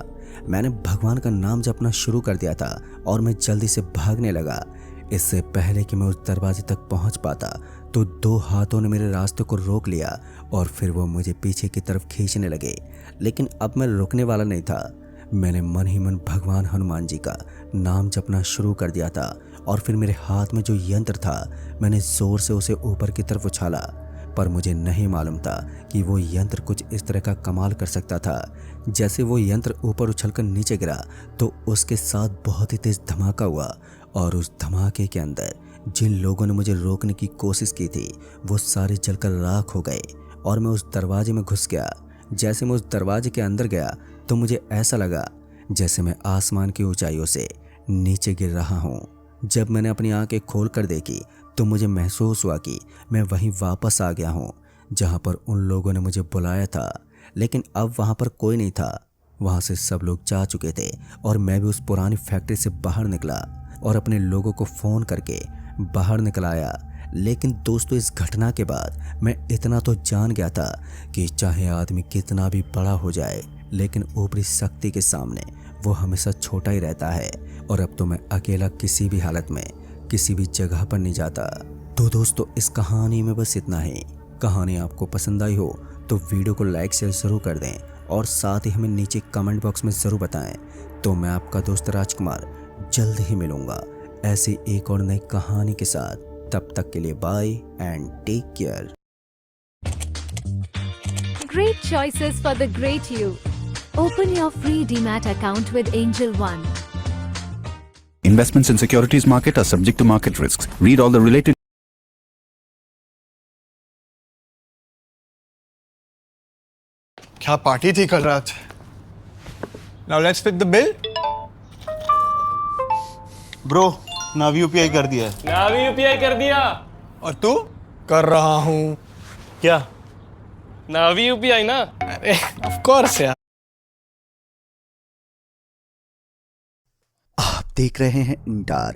मैंने भगवान का नाम जपना शुरू कर दिया था और मैं जल्दी से भागने लगा। इससे पहले कि मैं उस दरवाजे तक पहुंच पाता तो 2 हाथों ने मेरे रास्ते को रोक लिया और फिर वो मुझे पीछे की तरफ खींचने लगे। लेकिन अब मैं रुकने वाला नहीं था। मैंने मन ही मन भगवान हनुमान जी का नाम जपना शुरू कर दिया था और फिर मेरे हाथ में जो यंत्र था मैंने जोर से उसे ऊपर की तरफ उछाला, पर मुझे नहीं मालूम था कि वो यंत्र कुछ इस तरह का कमाल कर सकता था। जैसे वो यंत्र ऊपर उछलकर नीचे गिरा तो उसके साथ बहुत ही तेज धमाका हुआ और उस धमाके के अंदर जिन लोगों ने मुझे रोकने की कोशिश की थी वो सारे जलकर राख हो गए और मैं उस दरवाजे में घुस गया। जैसे मैं उस दरवाजे के अंदर गया तो मुझे ऐसा लगा जैसे मैं आसमान की ऊंचाइयों से नीचे गिर रहा हूँ। जब मैंने अपनी आंखें खोल कर देखी तो मुझे महसूस हुआ कि मैं वहीं वापस आ गया हूँ जहाँ पर उन लोगों ने मुझे बुलाया था। लेकिन अब वहाँ पर कोई नहीं था, वहाँ से सब लोग जा चुके थे और मैं भी उस पुरानी फैक्ट्री से बाहर निकला और अपने लोगों को फ़ोन करके बाहर निकल आया। लेकिन दोस्तों, इस घटना के बाद मैं इतना तो जान गया था कि चाहे आदमी कितना भी बड़ा हो जाए, लेकिन ऊपरी शक्ति के सामने वो हमेशा छोटा ही रहता है। और अब तो मैं अकेला किसी भी हालत में किसी भी जगह पर नहीं जाता। तो दोस्तों, इस कहानी में बस इतना ही। कहानी आपको पसंद आई हो तो वीडियो को लाइक शेयर ज़रूर कर दें और साथ ही हमें नीचे कमेंट बॉक्स में ज़रूर बताएं। तो मैं आपका दोस्त राजकुमार जल्द ही मिलूंगा ऐसी एक और नई कहानी के साथ। तब तक के लिए bye and take care. Great choices for the great you. Open your free DMAT account with Angel One. Investments in securities market are subject to market risks. Read all the related क्या party थी कल रात। Now let's pick the bill. Bro now UPI कर दिया है। नावी UPI कर दिया। और तू? कर रहा हूँ। क्या? नावी यूपीआई ना। अरे of course यार। आप देख रहे हैं इंडार